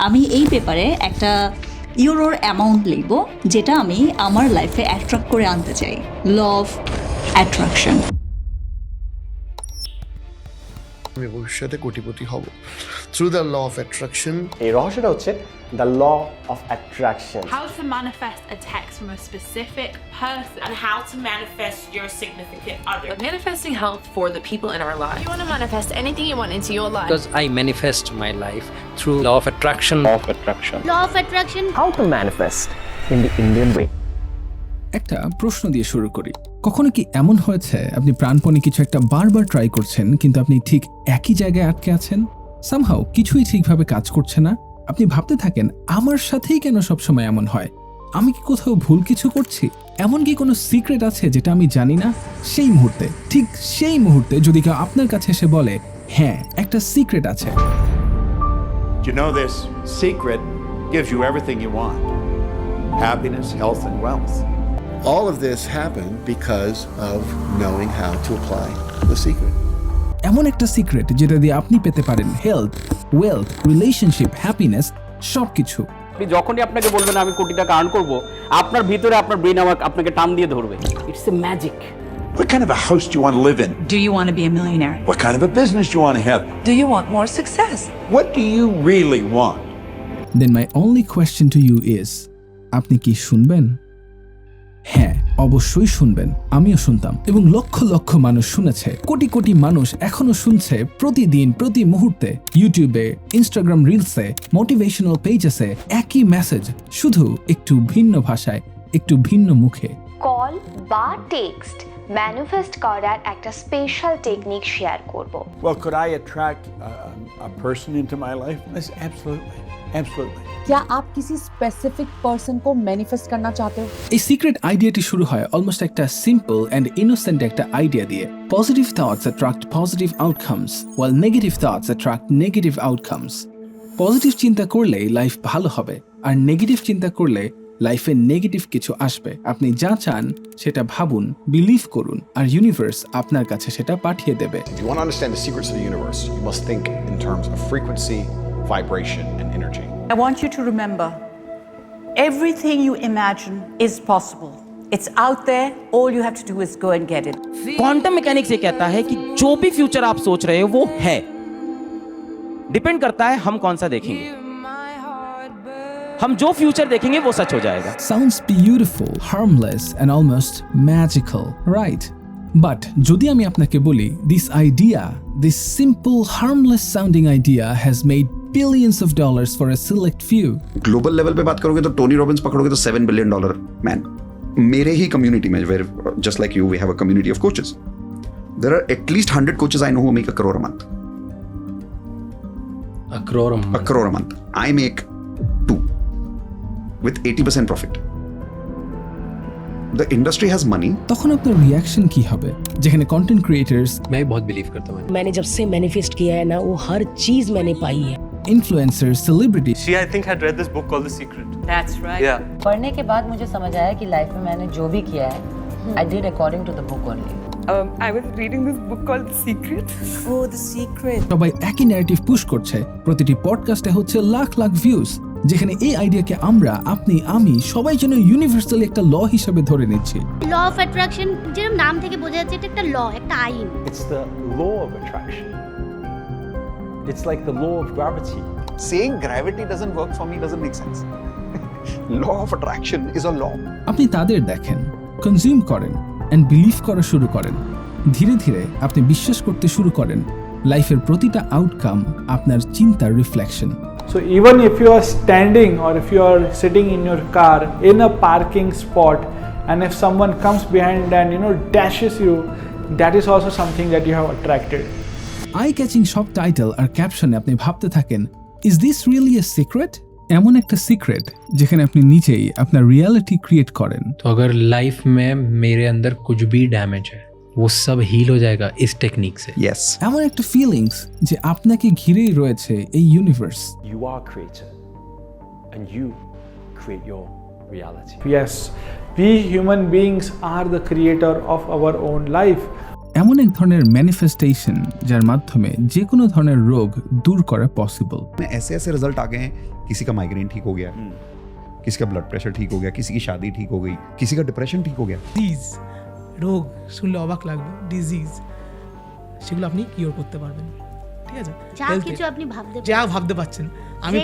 আমি এই পেপারে একটা ইউরোর অ্যামাউন্ট লিখব যেটা আমি আমার লাইফে অ্যাট্রাক্ট করে আনতে চাই। Law of attraction. আমি ভবিষ্যতে কোটিপতি হব through the law of attraction. এই রহস্যটা হচ্ছে the law of attraction. How to manifest a text from a specific person. And how to manifest your significant other. Manifesting health for the people in our lives. You want to manifest anything you want into your life. Because I manifest my life through law of attraction. Law of attraction. How to manifest in the Indian way. একটা প্রশ্ন দিয়ে শুরু করি। কখনো কি এমন হয়েছে আপনি প্রাণপণে কিছু একটা বারবার ট্রাই করছেন কিন্তু আপনি ঠিক একই জায়গায় আটকে আছেন? সামহাউ কিছুই ঠিকভাবে কাজ করছে না। আপনি ভাবতে থাকেন আমার সাথেই কেন সবসময় এমন হয়? আমি কি কোথাও ভুল কিছু করছি? এমন কি কোনো সিক্রেট আছে যেটা আমি জানি না? সেই মুহূর্তে যদি কেউ আপনার কাছে এসে বলে হ্যাঁ একটা সিক্রেট আছে, You know, this secret gives you everything you want. Happiness, health, and wealth. All of this happened because of knowing how to apply the secret. এমন একটা সিক্রেট যেটা দিয়ে আপনি পেতে পারেন হেলথ, ওয়েলথ, রিলেশনশিপ, হ্যাপিনেস, সবকিছু। আপনি যখনই আপনাকে বলবেন আমি কোটি টাকা আর্ন করব, আপনার ভিতরে আপনার ব্রেন আপনাকে টান দিয়ে ধরবে। It's a magic. What kind of a house do you want to live in? Do you want to be a millionaire? What kind of a business do you want to have? Do you want more success? What do you really want? Then my only question to you is, আপনি কি শুনবেন? হ্যাঁ, অবশ্যই শুনবেন। আমিও শুনতাম এবং লক্ষ লক্ষ মানুষ শুনেছে। কোটি কোটি মানুষ এখনো শুনছে প্রতিদিন, প্রতি মুহূর্তে। ইউটিউবে, ইনস্টাগ্রাম রিলসে, মোটিভেশনাল পেজেসে একই মেসেজ, শুধু একটু ভিন্ন ভাষায়, একটু ভিন্ন মুখে। কল বা টেক্সট ম্যানিফেস্ট করার একটা স্পেশাল টেকনিক শেয়ার করব। Well, could I attract a person into my life? Yes, absolutely. Absolutely. क्या आप किसी स्पेसिफिक पर्सन को मैनिफेस्ट करना चाहते हो? এই সিক্রেট আইডিয়াটি শুরু হয় অলমোস্ট একটা সিম্পল অ্যান্ড ইনোসেন্ট একটা আইডিয়া দিয়ে। Positive thoughts attract positive outcomes, while negative thoughts attract negative outcomes. Positive চিন্তা করলে লাইফ ভালো হবে, আর নেগেটিভ চিন্তা করলে লাইফে নেগেটিভ কিছু আসবে। আপনি যা চান সেটা ভাবুন, বিলিভ করুন, আর ইউনিভার্স আপনার কাছে সেটা পাঠিয়ে দেবে। If you want to understand the secrets of the universe, you must think in terms of frequency, vibration, and energy. I want you to remember, everything you imagine is possible. It's out there. All you have to do is go and get it. Quantum mechanics ये कहता है कि जो भी future आप सोच रहे हो वो है। डिपेंड करता है हम कौन सा देखेंगे। हम जो फ्यूचर देखेंगे वो सच हो जाएगा। Sounds beautiful, harmless and almost magical, right? But যদি আমি আপনাকে বলি this simple harmless sounding idea has made billions of dollars for a select few. Global level पे बात करोगे तो टोनी रॉबिन्स पकड़ोगे तो $7 billion मैन। मेरे ही कम्युनिटी में, where just like you we have a community of coaches, there are at least 100 coaches I know who make $1 crore a month. $1 crore a month. I make 2 with 80% profit. The industry has money. তখন আপনার reaction কি হবে? যেখানে content creators, मैं बहुत believe करता हूं। मैंने जब से मैनिफेस्ट किया है ना, वो हर चीज मैंने पाई है। Influencers, celebrity. She, I think, had read this book called The Secret. That's right. Yeah. पढ़ने के बाद मुझे समझ आया कि लाइफ में मैंने जो भी किया है, I did according to the book only. I was reading this book called The Secret. Oh, The Secret. সবাই একই ন্যারেটিভ পুশ করছে। প্রতিটি পডকাস্টে হচ্ছে লাখ লাখ ভিউজ, যেখানে এই আইডিয়াকে আমরা, আপনি, আমি সবাই যেন ইউনিভার্সাল একটা ল হিসেবে ধরে নিচ্ছি। ল অফ অ্যাট্রাকশন যেরকম নাম থেকে বোঝা যাচ্ছে এটা একটা ল, একটা আইন। It's the law of attraction. It's like the law of gravity. Saying gravity doesn't work for me doesn't make sense. Law of attraction is a law. আপনি তাদের দেখেন, কনজিউম করেন এন্ড বিলিভ করা শুরু করেন। ধীরে ধীরে আপনি বিশ্বাস করতে শুরু করেন লাইফের প্রতিটা আউটকাম আপনার চিন্তার reflection. So even if you are standing or if you are sitting in your car in a parking spot and if someone comes behind and dashes you, that is also something that you have attracted. Eye catching সব title আর ক্যাপশনে আপনি ভাবতে থাকেন, is this really a secret? এমন একটা secret যেখানে আপনি নিজেই আপনার রিয়ালিটি ক্রিয়েট করেন। तो अगर लाइफ में मेरे अंदर कुछ भी डैमेज है वो सब हील हो जाएगा इस टेक्निक से। Yes. এমন একটা ফিলিংস যে আপনাকে ঘিরেই রয়েছে এই universe. You are creator and you create your reality. Yes, we human beings are the creator of our own life. এমন এক ধরনের ম্যানিফেস্টেশন যার মাধ্যমে যে কোনো ধরনের রোগ দূর করা পসিবল। ऐसे ऐसे रिजल्ट आ गए हैं, किसी का माइग्रेन ठीक हो गया, किसी का ब्लड प्रेशर ठीक हो गया, किसी की शादी ठीक हो गई, किसी का डिप्रेशन ठीक हो गया। ডিজিজ রোগ শুনলে অবাক লাগবে, ডিজিজ সেগুলো আপনি কিওর করতে পারবেন। ঠিক আছে, যা কিছু আপনি ভাবতে যা ভাবতে পাচ্ছেন, আমি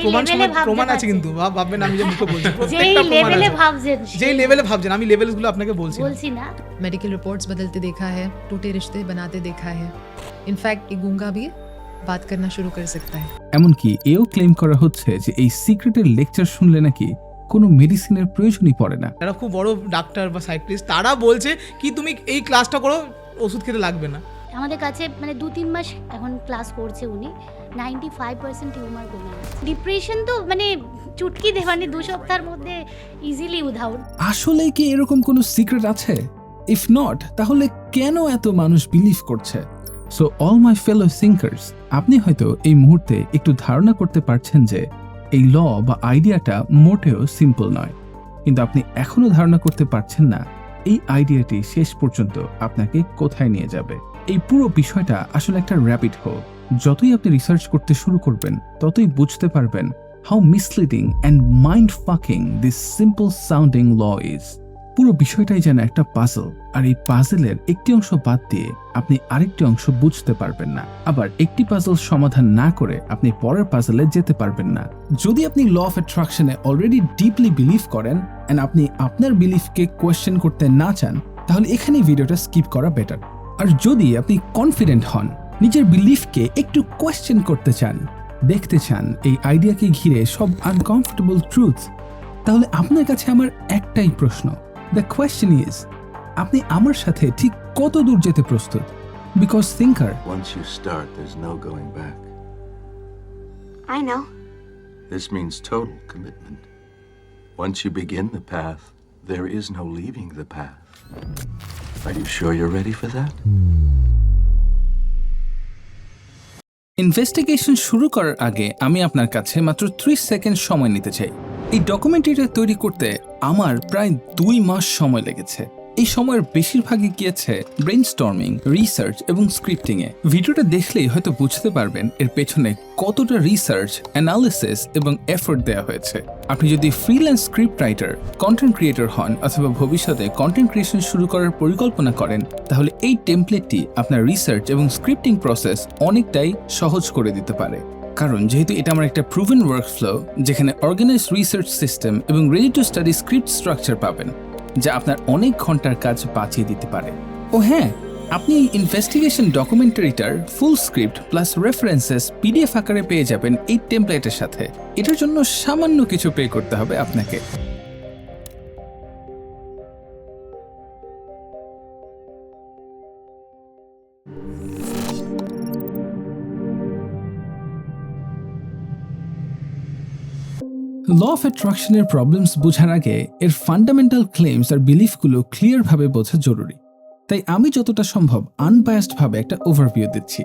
প্রমাণ আছে কিন্তু ভাববেন আমি যে মুখে বলছি যেই লেভেলে ভাবছেন, যেই লেভেলে ভাবছেন, আমি লেভেলগুলো আপনাকে বলছি না। मेडिकल रिपोर्ट्स बदलते देखा है, टूटे रिश्ते बनाते देखा है, इनफैक्ट एक गूंगा भी बात करना शुरू कर सकता है। এমনকি এও ক্লেম করা হচ্ছে যে এই সিক্রেটের লেকচার শুনলে নাকি কোনো মেডিসিনের প্রয়োজনই পড়ে না। যারা খুব বড় ডাক্তার বা সাইকিয়াট্রিস্ট তারা বলছে কি তুমি এই ক্লাসটা করো, ওষুধ খেতে লাগবে না। আমাদের কাছে মানে 2-3 মাস এখন ক্লাস করছে উনি, 95% টিউমার কমে গেছে। ডিপ্রেশন তো মানে চুটকি দে, মানে 2 সপ্তাহের মধ্যে ইজিলি উইদাউট। আসলে কি এরকম কোনো সিক্রেট আছে? ইফ নট, তাহলে কেন এত মানুষ বিলিভ করছে? So all my fellow thinkers, আপনি হয়তো এই মুহূর্তে একটু ধারণা করতে পারছেন যে এই ল বা আইডিয়াটা মোটেও সিম্পল নয়, কিন্তু আপনি এখনো ধারণা করতে পারছেন না এই আইডিয়াটি শেষ পর্যন্ত আপনাকে কোথায় নিয়ে যাবে। এই পুরো বিষয়টা আসলে একটা র্যাপিড হোল। যতই আপনি রিসার্চ করতে শুরু করবেন ততই বুঝতে পারবেন how misleading and mind fucking this simple sounding law is. পুরো বিষয়টাই যেন একটা পাজল, আর এই পাজলের একটি অংশ বাদ দিয়ে আপনি আরেকটি অংশ বুঝতে পারবেন না। আবার একটি পাজল সমাধান না করে আপনি পরের পাজলে যেতে পারবেন না। যদি আপনি ল অফ অ্যাট্রাকশনে অলরেডি ডিপলি বিলিভ করেন এন্ড আপনি আপনার বিলিফকে কোয়েশ্চেন করতে না চান, তাহলে এখানেই ভিডিওটা স্কিপ করা বেটার। আর যদি আপনি কনফিডেন্ট হন, নিজের বিলিফকে একটু কোয়েশ্চেন করতে চান, দেখতে চান এই আইডিয়াকে ঘিরে সব আনকমফোর্টেবল ট্রুথ, তাহলে আপনার কাছে আমার একটাই প্রশ্ন। দ্য কোয়েশ্চেন ইজ, আপনি আমার সাথে ঠিক কত দূর যেতে প্রস্তুত? Because thinker, Once you start, there's no going back. I know. This means total commitment. Once you begin the path, there is no leaving the path. Are you sure you're ready for that? Investigation শুরু করার আগে আমি আপনার কাছে মাত্র 30 second সময় নিতে চাই। এই ডকুমেন্টারিটা তৈরি করতে আমার প্রায় 2 মাস সময় লেগেছে। এই সময়ের বেশিরভাগই গিয়েছে ব্রেইনস্টর্মিং, রিসার্চ এবং স্ক্রিপ্টিং এ। ভিডিওটা দেখলেই হয়তো বুঝতে পারবেন এর পেছনে কতটা রিসার্চ, অ্যানালিসিস এবং এফোর্ট দেওয়া হয়েছে। আপনি যদি freelance script writer, content creator হন অথবা ভবিষ্যতে কন্টেন্ট ক্রিয়েশন শুরু করার পরিকল্পনা করেন, তাহলে এই টেমপ্লেটটি আপনার রিসার্চ এবং স্ক্রিপ্টিং প্রসেস অনেকটাই সহজ করে দিতে পারে। কারণ যেহেতু এটা আমার একটা প্রুভেন ওয়ার্কফ্লো, যেখানে অর্গানাইজ রিসার্চ সিস্টেম এবং ready to study script structure পাবেন, যা আপনার অনেক ঘন্টার কাজ বাঁচিয়ে দিতে পারে। ও হ্যাঁ, আপনি এই ইনভেস্টিগেশন ডকুমেন্টারিটার ফুল স্ক্রিপ্ট প্লাস রেফারেন্সেস পিডিএফ আকারে পেয়ে যাবেন এই টেমপ্লেটের সাথে। এটার জন্য সামান্য কিছু পে করতে হবে আপনাকে। ল অফ অ্যাট্রাকশনের প্রবলেমস বোঝার আগে এর ফান্ডামেন্টাল ক্লেমস আর বিলিফগুলো ক্লিয়ারভাবে বোঝা জরুরি। তাই আমি যতটা সম্ভব আনবায়াসড ভাবে একটা ওভারভিউ দিচ্ছি।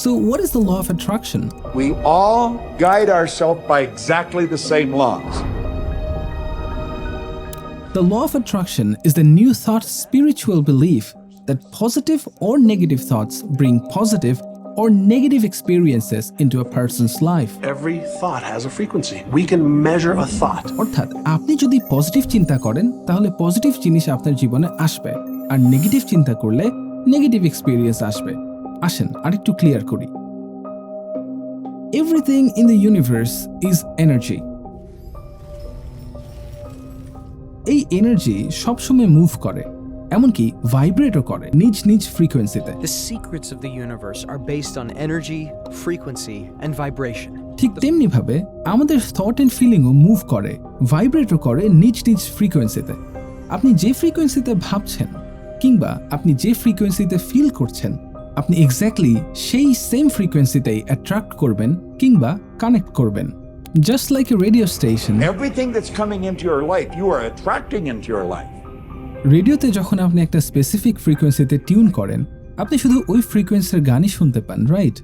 So what is the law of attraction? We all guide ourselves by exactly the same laws. The law of attraction is the new thought spiritual belief that positive or negative thoughts bring positive or negative experiences into a person's life. Every thought has a frequency. We can measure a thought. অর্থাৎ আপনি যদি positive চিন্তা করেন তাহলে positive জিনিস আপনার জীবনে আসবে, আর নেগেটিভ চিন্তা করলে নেগেটিভ এক্সপেরিয়েন্স আসবে। আসেন আরেকটু ক্লিয়ার করি। Everything in the universe is energy. এই এনার্জি সবসময় মুভ করে, এমনকি ভাইব্রেটও করে নিজ নিজ ফ্রিকোয়েন্সিতে। The secrets of the universe are based on energy, frequency and vibration. ঠিক তেমনি ভাবে আমাদের থট এন্ড ফিলিংও মুভ করে, ভাইব্রেটও করে নিজ নিজ ফ্রিকোয়েন্সিতে। আপনি যে ফ্রিকোয়েন্সিতে ভাবছেন কিংবা আপনি যে ফ্রিকোয়েন্সিতে ফিল করছেন, আপনি এক্স্যাক্টলি সেই সেম ফ্রিকোয়েন্সিতেই অ্যাট্রাক্ট করবেন কিংবা কানেক্ট করবেন। Just like a radio station, Everything that's coming into your life, you are attracting into your life. রেডিওতে যখন আপনি একটা স্পেসিফিক ফ্রিকোয়েন্সিতে টিউন করেন, আপনি শুধু ওই ফ্রিকোয়েন্সির গানই শুনতে পান, রাইট?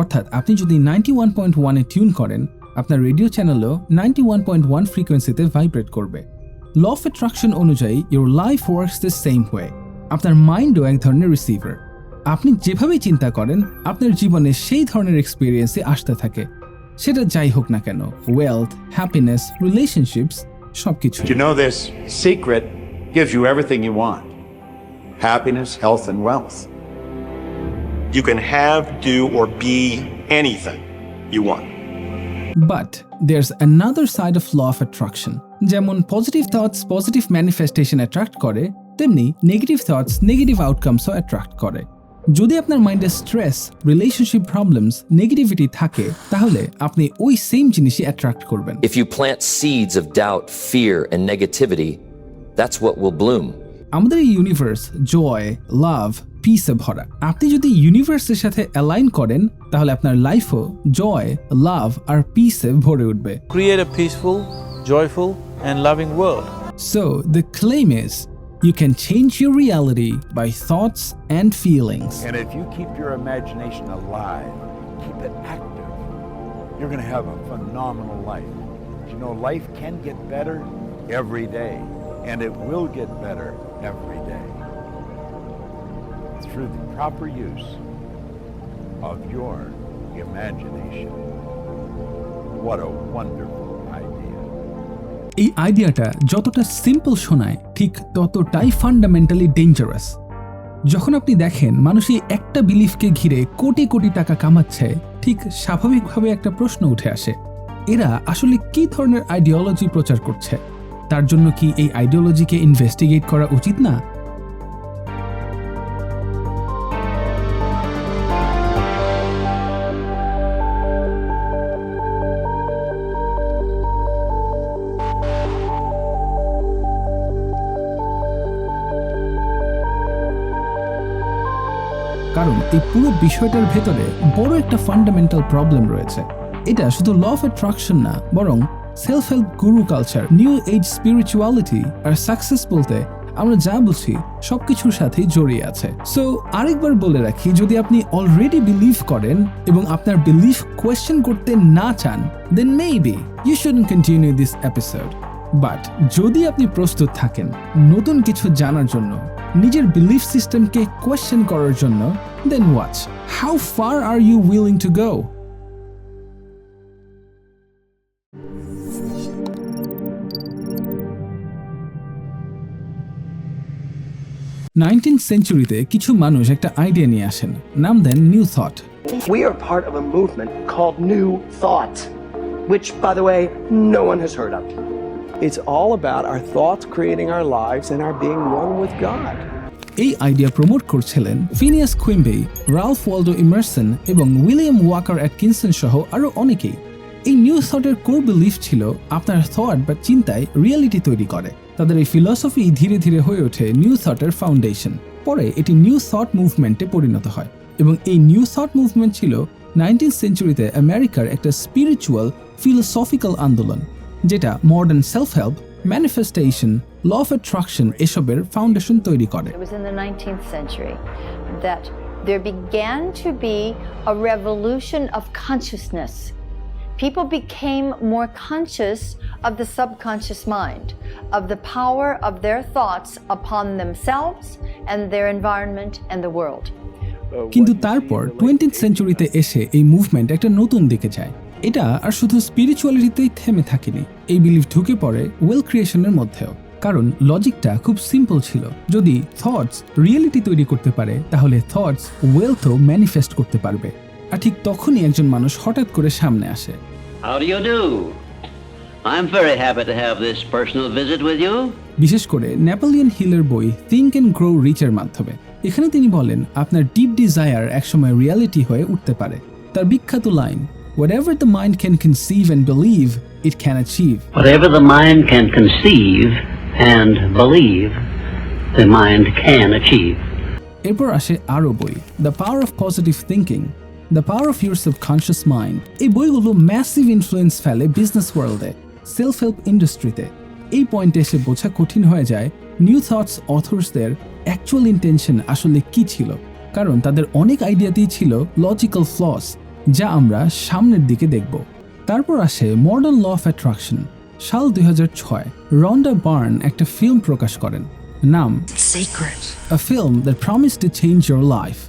অর্থাৎ আপনি যদি 91.1 এ টিউন করেন, আপনার রেডিও চ্যানেলও 91.1 ফ্রিকোয়েন্সিতে ভাইব্রেট করবে। ল অফ অ্যাট্রাকশন অনুযায়ী your life works the same way. আপনার মাইন্ডও এক ধরনের রিসিভার। আপনি যেভাবে চিন্তা করেন আপনার জীবনে সেই ধরনের এক্সপিরিয়েন্সই আসতে থাকে, সেটা যাই হোক না কেন, ওয়েলথ, হ্যাপিনেস, রিলেশনশিপস, সবকিছু। You know, this secret gives you everything you want. Happiness, health, and wealth. You can have, do, or be anything you want. But there's another side of law of attraction. যেমন positive thoughts positive manifestation attract করে, তেমনি negative thoughts negative আউটকামসও attract করে। যদি আপনার মাইন্ডে stress, relationship problems, negativity থাকে, তাহলে আপনি ওই সেম জিনিসই অ্যাট্রাক্ট করবেন। If you plant seeds of doubt, fear, and negativity, that's what will bloom. আমাদের এই ইউনিভার্স জয়, লাভ, পিসে ভরা। আপনি যদি ইউনিভার্সের সাথে অ্যালাইন করেন, তাহলে আপনার লাইফও জয়, লাভ আর পিসে ভরে উঠবে। Create a peaceful, joyful, and loving world. So the claim is, you can change your reality by thoughts and feelings. And if you keep your imagination alive, keep it active, you're going to have a phenomenal life. You know, life can get better every day, and it will get better every day through the proper use of your imagination. What a wonderful idea. এই আইডিয়াটা যতটা simple শোনায়, ঠিক ততটাই fundamentally dangerous. যখন আপনি দেখেন মানুষ এই একটা বিলিফকে ঘিরে কোটি কোটি টাকা কামাচ্ছে, ঠিক স্বাভাবিকভাবে একটা প্রশ্ন উঠে আসে, এরা আসলে কি ধরনের আইডিওলজি প্রচার করছে? তার জন্য কি এই আইডিওলজিকে ইনভেস্টিগেট করা উচিত না? কারণ এই পুরো বিষয়টার ভেতরে বড় একটা ফান্ডামেন্টাল প্রবলেম রয়েছে। এটা শুধু ল অফ অ্যাট্রাকশন না, বরং সেলফ হেল্প গুরু কালচার, নিউ এজ স্পিরিচুয়ালিটি আর সাকসেস বলতে আমরা যা বুঝি সবকিছুর সাথেই জড়িয়ে আছে। সো আরেকবার বলে রাখি, যদি আপনি অলরেডি বিলিভ করেন এবং আপনার বিলিফ কোয়েশ্চেন করতে না চান, then maybe you shouldn't continue this episode. But যদি আপনি প্রস্তুত থাকেন নতুন কিছু জানার জন্য, নিজের বিলিফ সিস্টেমকে কোয়েশ্চেন করার জন্য, then watch how far are you willing to go. 19th সেঞ্চুরিতে কিছু মানুষ একটা আইডিয়া নিয়ে আসেন, নাম দেন New Thought. We are part of a movement called New Thought, which, by the way, no one has heard of. It's all about our thoughts creating our lives and our being one with God. এই idea promote করছিলেন Finneas কুইম্বে, Ralph Waldo Emerson এবং William Waker Atkinson সহ আরো অনেকেই। এই new থটের core belief ছিল আপনার thought বা চিন্তায় রিয়েলিটি তৈরি করে। তাদের এই ফিলসফি ধীরে ধীরে হয়ে ওঠে নিউ থটের ফাউন্ডেশন। পরে এটি নিউ থট মুভমেন্টে পরিণত হয় এবং এই নিউ থট মুভমেন্ট ছিল 19th সেঞ্চুরিতে আমেরিকার একটা স্পিরিচুয়াল ফিলোসফিক্যাল আন্দোলন, যেটা modern self help, manifestation, law of attraction এসবের ফাউন্ডেশন তৈরি করে। It was in the 19th century that there began to be a revolution of consciousness. People became more conscious of the subconscious mind, of the power of their thoughts upon themselves and their environment and the world. কিন্তু তারপর 20th সেঞ্চুরিতে এসে এই movement একটা নতুন দিকে যায়। এটা আর শুধু স্পিরিচুয়ালিটিতেই থেমে থাকেনি, এই বিলিফ ঢুকে পড়ে ওয়েলথ ক্রিয়েশনের মধ্যেও। কারণ লজিকটা খুব সিম্পল ছিল, যদি থটস রিয়েলিটি তৈরি করতে পারে, তাহলে থটস ওয়েলথও ম্যানিফেস্ট করতে পারবে। আর ঠিক তখনই একজন মানুষ হঠাৎ করে সামনে আসে। How do you do? I'm very happy to have this personal visit with you. বিশেষ করে নেপোলিয়ন হিলের বই থিঙ্ক অ্যান্ড গ্রো রিচের মাধ্যমে। এখানে তিনি বলেন আপনার ডিপ ডিজায়ার একসময় রিয়ালিটি হয়ে উঠতে পারে। তার বিখ্যাত line, whatever the mind can conceive and believe, it can achieve. Whatever the mind can conceive and believe, the mind can achieve. এরপর আসে আরো বই, the power of positive thinking, the power of your subconscious mind. এই বইগুলো massive influence ফেলে business ওয়ার্ল্ডে, self help ইন্ডাস্ট্রিতে। এই পয়েন্টে এসে বোঝা কঠিন হয়ে যায় নিউ থটস অথর্সদের অ্যাকচুয়াল ইন্টেনশন আসলে কি ছিল, কারণ তাদের অনেক আইডিয়াতেই ছিল লজিক্যাল ফ্লস, যা আমরা সামনের দিকে দেখব। তারপর আসে মডার্ন ল অফ অ্যাট্রাকশন। সাল 2006 রন্ডা বার্ন একটা ফিল্ম প্রকাশ করেন। নাম Secret. a film that promised to change your life.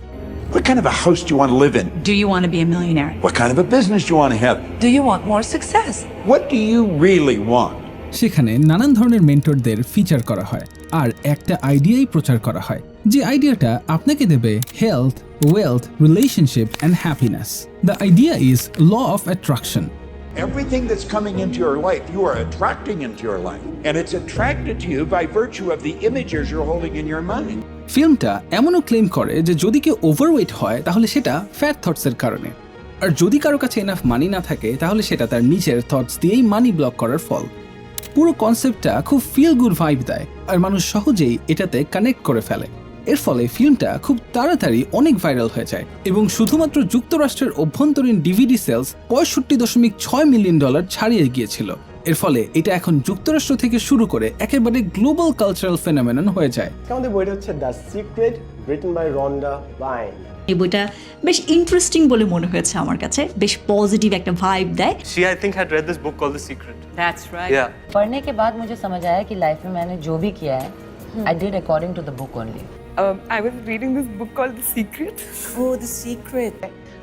What kind of a house do you want to live in? Do you want to be a millionaire? What kind of a business do you want to have? Do you want more success? What do you really want? সেখানে নানান ধরনের মেন্টরদের feature করা হয় আর একটা আইডিয়াই প্রচার করা হয়, যে আইডিয়াটা আপনাকে দেবে health, wealth, relationship and happiness. The idea is law of attraction. Everything that's coming into your life, you are attracting into your life. And it's attracted to you by virtue of the images you're holding in your mind. ফিল্মটা এমনও claim করে যে যদি কেউ overweight হয় তাহলে সেটা fat থটসের কারণে, আর যদি কারো কাছে এনাফ মানি না থাকে তাহলে সেটা তার নিজের থটস দিয়েই মানি ব্লক করার ফল। পুরো কনসেপ্টটা খুব ফিল গুড ভাইব দেয় আর মানুষ সহজেই এটাতে কানেক্ট করে ফেলে। এর ফলে ফিল্মটা খুব তাড়াতাড়ি অনেক ভাইরাল হয়ে যায় এবং শুধুমাত্র যুক্তরাষ্ট্রের অভ্যন্তরীণ ডিভিডি সেলস $65.6 মিলিয়ন ছাড়িয়ে গিয়েছিল। এর ফলে এটা এখন যুক্তরাষ্ট্র থেকে শুরু করে একেবারে গ্লোবাল কালচারাল ফেনোমেনন হয়ে যায়। আমাদের বইটা হচ্ছে the Secret, written by Rhonda Byrne. এই বইটা বেশ ইন্টারেস্টিং বলে মনে হয়েছে আমার কাছে, বেশ পজিটিভ একটা ভাইব দেয়। She I think had read this book called The Secret. That's right. Yeah. पढ़ने के बाद मुझे समझ आया कि लाइफ में मैंने जो भी किया है I did according to the book only. I was reading this book called The Secret. Oh, The Secret.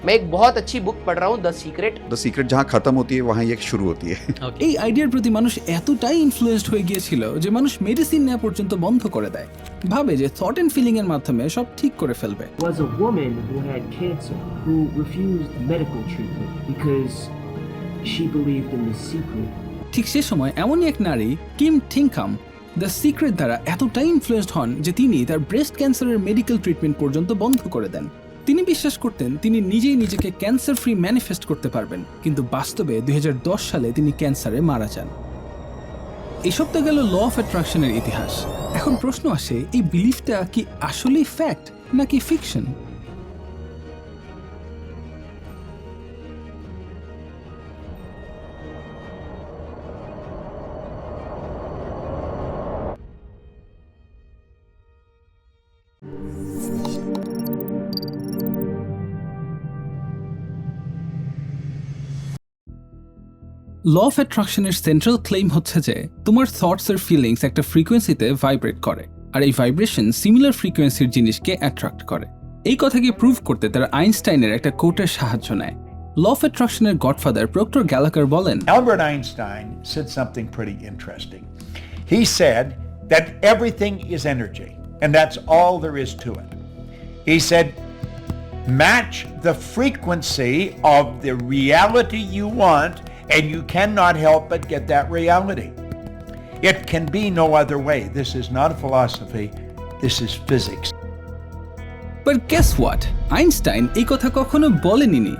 मैं एक बहुत अच्छी बुक पढ़ रहा हूँ द सीक्रेट। द सीक्रेट जहाँ खत्म होती है वहाँ ये शुरू होती है। এই আইডিয়ার প্রতি মানুষ এতটাই ইনফ্লুয়েন্সড হয়ে গিয়েছিল যে মানুষ মেডিসিন নেওয়া পর্যন্ত বন্ধ করে দেয়, ভাবে যে থট এন্ড ফিলিং এর মাধ্যমে সব ঠিক করে ফেলবে। Was a woman who had cancer who refused medical treatment because she believed in the secret. ঠিক সে সময় এমনই এক নারী কিম থিংকাম দ্য সিক্রেট দ্বারা এতটাই ইনফ্লুয়েন্সড হন যে তিনি তার ব্রেস্ট ক্যান্সারের মেডিকেল ট্রিটমেন্ট পর্যন্ত বন্ধ করে দেন। তিনি বিশ্বাস করতেন তিনি নিজেই নিজেকে ক্যান্সার ফ্রি ম্যানিফেস্ট করতে পারবেন, কিন্তু বাস্তবে 2010 সালে তিনি ক্যান্সারে মারা যান। এসব তো গেল ল অফ অ্যাট্রাকশনের ইতিহাস। এখন প্রশ্ন আসে, এই বিলিফটা কি আসলেই ফ্যাক্ট নাকি ফিকশন? ল অফ অ্যাট্রাকশনের সেন্ট্রাল ক্লেম হচ্ছে যে তোমার থটস আর ফিলিংস একটা ফ্রিকোয়েন্সিতে ভাইব্রেট করে, আর এই ভাইব্রেশন সিমিলার ফ্রিকোয়েন্সির জিনিসকে অ্যাট্রাক্ট করে। এই কথাকে প্রুভ করতে তারা আইনস্টাইনের একটা কোটের সাহায্য নেয়। ল অফ অ্যাট্রাকশনের গডফাদার প্রক্টর গ্যালাকার বলেন, Albert Einstein said something pretty interesting. He said that everything is energy, and that's all there is to it. He said, match the frequency of the reality you want, and you cannot help but get that reality. It can be no other way. This is not a philosophy, this is physics. But guess what? Einstein এই কথা কখনো বলেনি।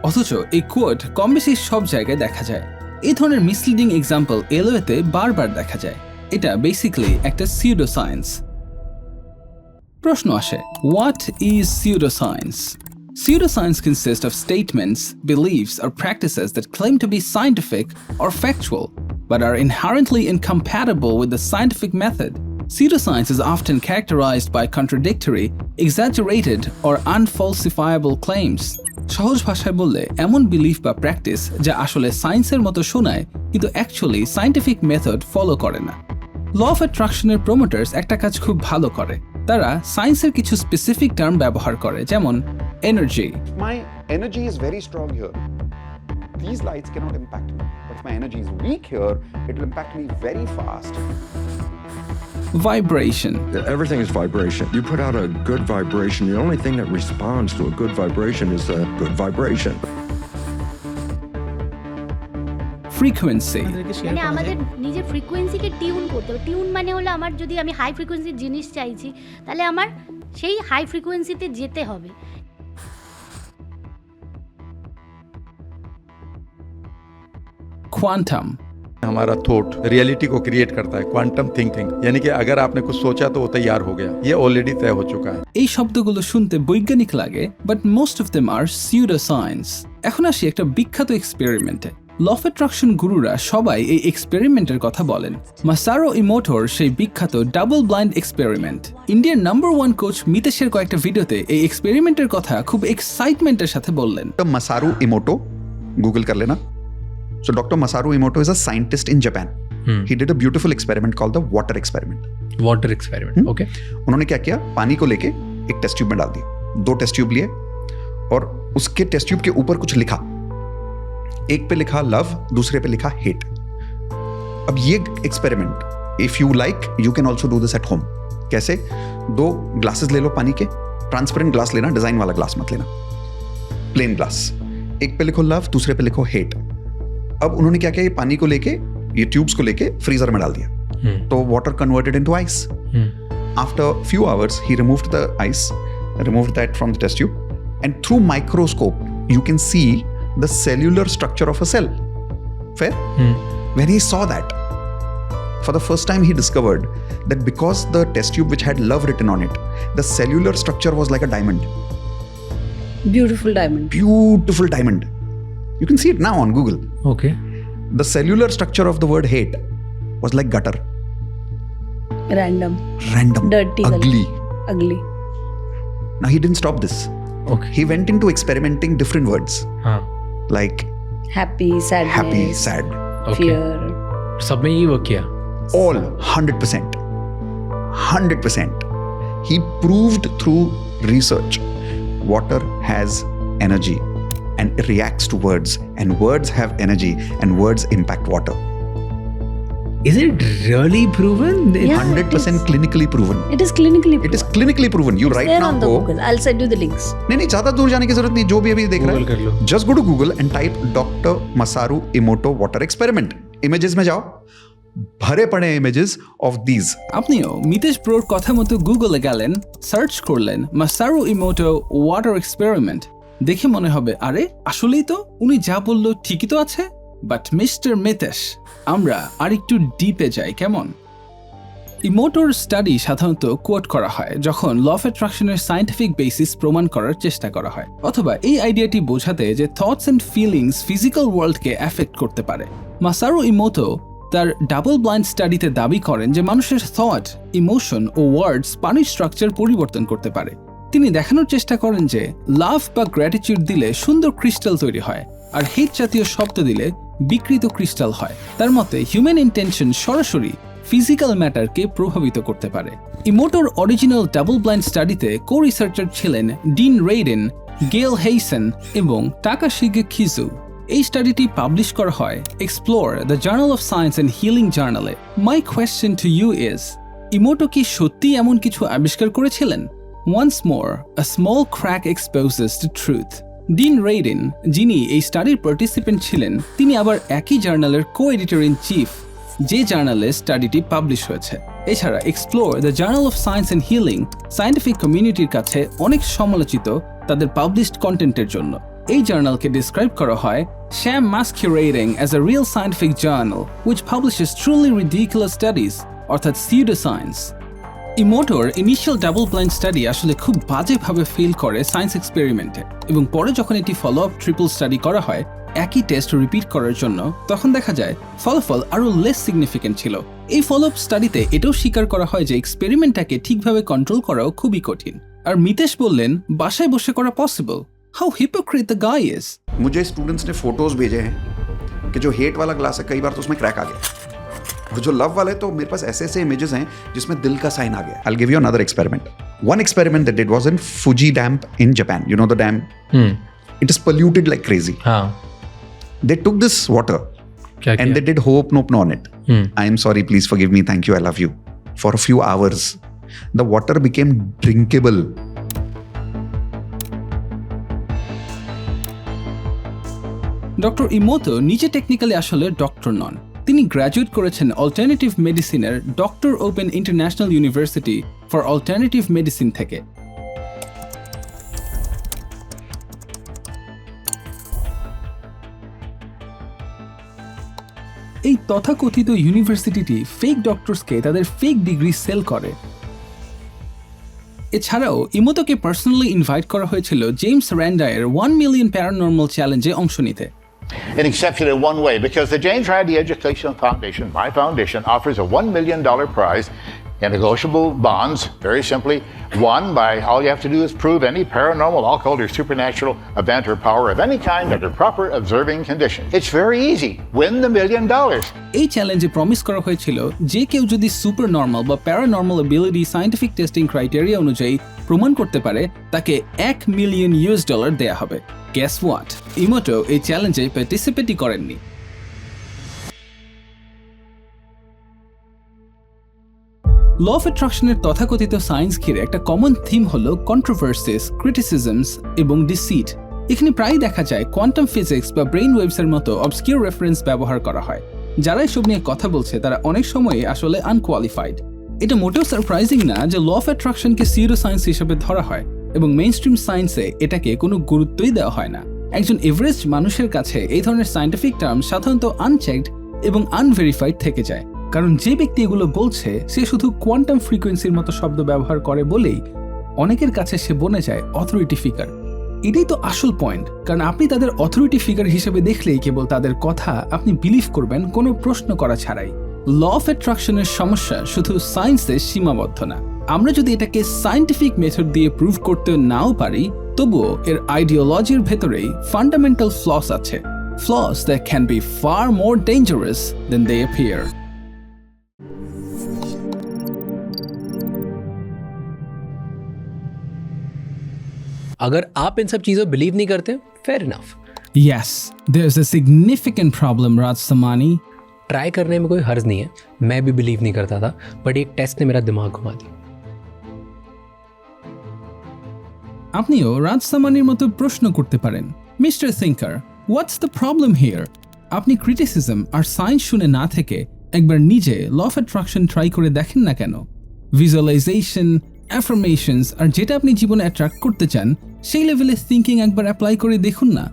অথচ এই coat কম বেশি সব জায়গায় দেখা যায়। এই ধরনের মিসলিডিং এক্সাম্পল এলওয়েতে বারবার দেখা যায়। এটা বেসিক্যালি একটা সিউডো সায়েন্স। প্রশ্ন আসে, what is pseudoscience? Pseudoscience consists of statements, beliefs, or practices that claim to be scientific or factual, but are inherently incompatible with the scientific method. Pseudoscience is often characterized by contradictory, exaggerated, or unfalsifiable claims. সহজ ভাষায় বললে এমন belief বা practice যা আসলে সায়েন্সের মতো শোনায় কিন্তু অ্যাকচুয়ালি সায়েন্টিফিক মেথড ফলো করে না। ল অফ অ্যাট্রাকশনের প্রমোটার্স একটা কাজ খুব ভালো করে, তারা সায়েন্সের কিছু স্পেসিফিক টার্ম ব্যবহার করে, যেমন energy. My energy is very strong here. These lights cannot impact me. But if my energy is weak here, it will impact me very fast. Vibration. Everything is vibration. You put out a good vibration, the only thing that responds to a good vibration is a good vibration. Frequency. মানে আমাদের নিজের ফ্রিকোয়েন্সিকে tune করতে হবে। Tune মানে হলো আমার যদি আমি হাই ফ্রিকোয়েন্সির জিনিস চাইছি তাহলে আমার সেই হাই ফ্রিকোয়েন্সিতে যেতে হবে। Quantum. हमारा थॉट रियलिटी को क्रिएट करता है। क्वांटम थिंकिंग यानी कि अगर आपने कुछ सोचा तो वो तैयार हो गया, ये ऑलरेडी तय हो चुका है। এই শব্দগুলো শুনতে বৈজ্ঞানিক লাগে, but most of them are pseudoscience. এখন আসি একটা বিখ্যাত এক্সপেরিমেন্টে। ল অফ অ্যাট্রাকশন গুরুরা সবাই এই এক্সপেরিমেন্টের কথা বলেন। মাসারু ইমোটোর সেই বিখ্যাত ডাবল ব্লাইন্ড এক্সপেরিমেন্ট। ইন্ডিয়ার নাম্বার 1 কোচ মিতেশের কয়েকটা ভিডিওতে এই এক্সপেরিমেন্টের কথা খুব এক্সাইটমেন্টের সাথে বললেন। Masaru Emoto, Google kar lena. So Dr. Masaru Emoto is a scientist in Japan. He did a beautiful experiment called the water experiment. Water experiment, okay. उन्होंने क्या किया, पानी को लेके एक टेस्ट ट्यूब में डाल दिया, 2 टेस्ट ट्यूब लिए और उसके टेस्ट ट्यूब के ऊपर कुछ लिखा। एक पे लिखा लव, दूसरे पे लिखा हेट। अब ये experiment if you like you can also do this at home. कैसे? 2 ग्लासेस ले लो पानी के, ट्रांसपेरेंट ग्लास लेना, डिजाइन वाला ग्लास मत लेना, प्लेन ग्लास। एक पे लिखो लव, दूसरे पे लिखो हेट। अब उन्होंने क्या किया, ये पानी को लेके, ये ट्यूब्स को लेके फ्रीजर में डाल दिया, तो water converted into ice. After few hours he removed the ice, removed that from the test tube, and through microscope you can see the cellular structure of a cell. Fair? When he saw that, for the first time he discovered that because the test tube which had love written on it, the cellular structure was like a diamond. Beautiful diamond. Beautiful diamond. You can see it now on Google. Okay. The cellular structure of the word hate was like gutter. Random. Dirty. Ugly. Ugly. Now he didn't stop this. Okay. He went into experimenting different words. Like Happy, sadness. happy, sad. Fear. सब में ये work किया। All 100%. 100%. He proved through research water has energy and it reacts to words, and words have energy and words impact water. Is it really proven? Yeah, 100% clinically proven. It is clinically proven. It is clinically proven. You It's right there now on the go. Google. I'll send you the links. नहीं ज्यादा दूर जाने की जरूरत नहीं, जो भी अभी देख रहा Google कर लो। है just go to Google and type Dr. Masaru Emoto water experiment. Images में जाओ, भरे पड़े images of these. আপনিও মিতেশ ব্রোর কথা মতো গুগলে গেলেন, সার্চ করলেন মাসারু ইমোটো ওয়াটার এক্সপেরিমেন্ট। দেখে মনে হবে আরে আসলেই তো উনি যা বলল ঠিকই তো আছে। বাট মিস্টার মিতেশ, আমরা আরেকটু ডিপে যাই কেমন? ইমোটোর স্টাডি সাধারণত কোট করা হয় যখন ল অফ অ্যাট্রাকশনের সায়েন্টিফিক বেসিস প্রমাণ করার চেষ্টা করা হয়, অথবা এই আইডিয়াটি বোঝাতে যে থটস অ্যান্ড ফিলিংস ফিজিক্যাল ওয়ার্ল্ডকে অ্যাফেক্ট করতে পারে। মাসারু ইমোটো তার ডাবল ব্লাইন্ড স্টাডিতে দাবি করেন যে মানুষের থট, ইমোশন ও ওয়ার্ডস পানির স্ট্রাকচার পরিবর্তন করতে পারে। তিনি দেখানোর চেষ্টা করেন যে লাভ বা গ্র্যাটিটিউড দিলে সুন্দর ক্রিস্টাল তৈরি হয়, আর হেট জাতীয় শব্দ দিলে বিকৃত ক্রিস্টাল হয়। তার মতে হিউম্যান ইন্টেনশন সরাসরি ফিজিক্যাল ম্যাটারকে প্রভাবিত করতে পারে। ইমোটোর অরিজিনাল ডাবল ব্লাইন্ড স্টাডিতে কো রিসার্চার ছিলেন ডিন রেইডেন, গেল হেইসেন এবং টাকাশিগে খিজু। এই স্টাডিটি পাবলিশ করা হয় Explore the Journal of Science and Healing জার্নালে। My question to you is, Emoto কি সত্যি এমন কিছু আবিষ্কার করেছিলেন? Once more, a small crack exposes the truth. Dean Radin, যিনি এই স্টাডির পার্টিসিপেন্ট ছিলেন, তিনি আবার একই জার্নালের কো এডিটর ইন চিফ যে জার্নালে স্টাডিটি পাবলিশ হয়েছে। এছাড়া Explore the Journal of Science and Healing scientific কমিউনিটির কাছে অনেক সমালোচিত তাদের পাবলিশড কন্টেন্টের জন্য। এই জার্নালকে ডিসক্রাইব করা হয় sham masquerading as a real scientific journal which publishes truly ridiculous studies, অর্থাৎ pseudoscience। ইমোটোর ইনিশিয়াল ডাবল ব্লাইন্ড স্টাডি আসলে খুব বাজেভাবে ফেল করে সায়েন্স এক্সপেরিমেন্টে, এবং পরে যখন এটি ফলো আপ ট্রিপল স্টাডি করা হয় একই টেস্ট রিপিট করার জন্য, তখন দেখা যায় ফলাফল আরও লেস সিগনিফিকেন্ট ছিল। এই ফলো আপ স্টাডিতে এটাও স্বীকার করা হয় যে এক্সপেরিমেন্টটাকে ঠিকভাবে কন্ট্রোল করাও খুবই কঠিন। আর মিতেশ বললেন বাসায় বসে করা possible. How hypocrite the guy is. मुझे स्टूडेंट्स ने फोटोज भेजे हैं कि जो हेट वाला ग्लास है कई बार तो उसमें क्रैक आ गया, और जो लव वाले तो मेरे पास ऐसे इमेजेस हैं जिसमें दिल का साइन आ गया। I'll give you another experiment. One experiment they did was in Fuji Dam in Japan. You know the dam? It is polluted like crazy. They took this water and they did Ho'oponopono on it. I am sorry, please forgive me, thank you, I love you. For a few hours, the water became drinkable. Doctor ইমোটো নিজে technically আসলে doctor নন। তিনি graduate করেছেন alternative মেডিসিনের doctor open international university for alternative medicine থেকে। এই তথাকথিত ইউনিভার্সিটিটি fake ডক্টরসকে তাদের fake degree sell করে। এছাড়াও ইমোটোকে পার্সোনালি ইনভাইট করা হয়েছিল জেমস র্যান্ডায়ের 1 মিলিয়ন প্যারানর্মাল চ্যালেঞ্জে অংশ নিতে। An exception in one way, because the James Randi Educational Foundation, my foundation, offers a $1 million prize in negotiable bonds, very simply. One, by all you have to do is prove any paranormal, occult, or supernatural event or power of any kind under proper observing conditions. It's very easy. Win the $1 million. এই চ্যালেঞ্জে promise করা হয়েছিল যে কেউ যদি super normal বা paranormal ability scientific testing criteria অনুযায়ী প্রমাণ করতে পারে তাকে $1 মিলিয়ন দেয়া হবে। গেস হোয়াট, ইমোটো এই চ্যালেঞ্জে পার্টিসিপেটই করেননি। ল অফ অ্যাট্রাকশনের তথাকথিত সায়েন্স ঘিরে একটা কমন থিম হলো কন্ট্রোভার্সিস, ক্রিটিসিজমস এবং ডিসিট। এখানে প্রায়ই দেখা যায় কোয়ান্টাম ফিজিক্স বা ব্রেইন ওয়েভসের মতো অবস্কিউর রেফারেন্স ব্যবহার করা হয়। যারা এসব নিয়ে কথা বলছে তারা অনেক সময় আসলে আনকোয়ালিফাইড। এটা মোটেও সারপ্রাইজিং না যে ল অফ অ্যাট্রাকশনকে সিউডো সায়েন্স হিসেবে ধরা হয় এবং মেইন স্ট্রিম সায়েন্সে এটাকে কোনো গুরুত্বই দেওয়া হয় না। একজন এভারেজ মানুষের কাছে এই ধরনের সায়েন্টিফিক টার্ম সাধারণত আনচেকড এবং আনভেরিফাইড থেকে যায়, কারণ যে ব্যক্তি এগুলো বলছে সে শুধু কোয়ান্টাম ফ্রিকোয়েন্সির মতো শব্দ ব্যবহার করে বলেই অনেকের কাছে সে বনে যায় অথরিটি ফিগার। এটাই তো আসল পয়েন্ট, কারণ আপনি তাদের অথরিটি ফিগার হিসেবে দেখলেই কেবল তাদের কথা আপনি বিলিভ করবেন কোনো প্রশ্ন করা ছাড়াই। ল অফ অ্যাট্রাকশনের সমস্যা শুধু সায়েন্সে সীমাবদ্ধ না। আমরা যদি এটাকে সায়েন্টিফিক মেথড দিয়ে প্রুভ করতে নাও পারি, তবুও এর আইডিওলজির ভেতরেই ফান্ডামেন্টাল ফ্লস আছে, flaws that can be far more dangerous than they appear. अगर आप इन सब चीज़ों बिलीव नहीं करते, fair enough. Yes, there's a significant problem, Raj Samani. Try करने में कोई हर्ज नहीं है, मैं भी बिलीव नहीं करता था, बट एक टेस्ट ने मेरा दिमाग घुमा दिया। আপনিও রাজ সামানির মতো প্রশ্ন করতে পারেন, mister thinker, what's the problem here? আপনি ক্রিটিসিজম আর সায়েন্স শুনে না থেকে একবার নিজে ল অফ অ্যাট্রাকশন ট্রাই করে দেখেন না কেন? ভিজুয়ালাইজেশন, অ্যাফার্মেশনস আর যেটা আপনি জীবনে অ্যাট্রাক্ট করতে চান সেই লেভেলে থিঙ্কিং একবার অ্যাপ্লাই করে দেখুন না।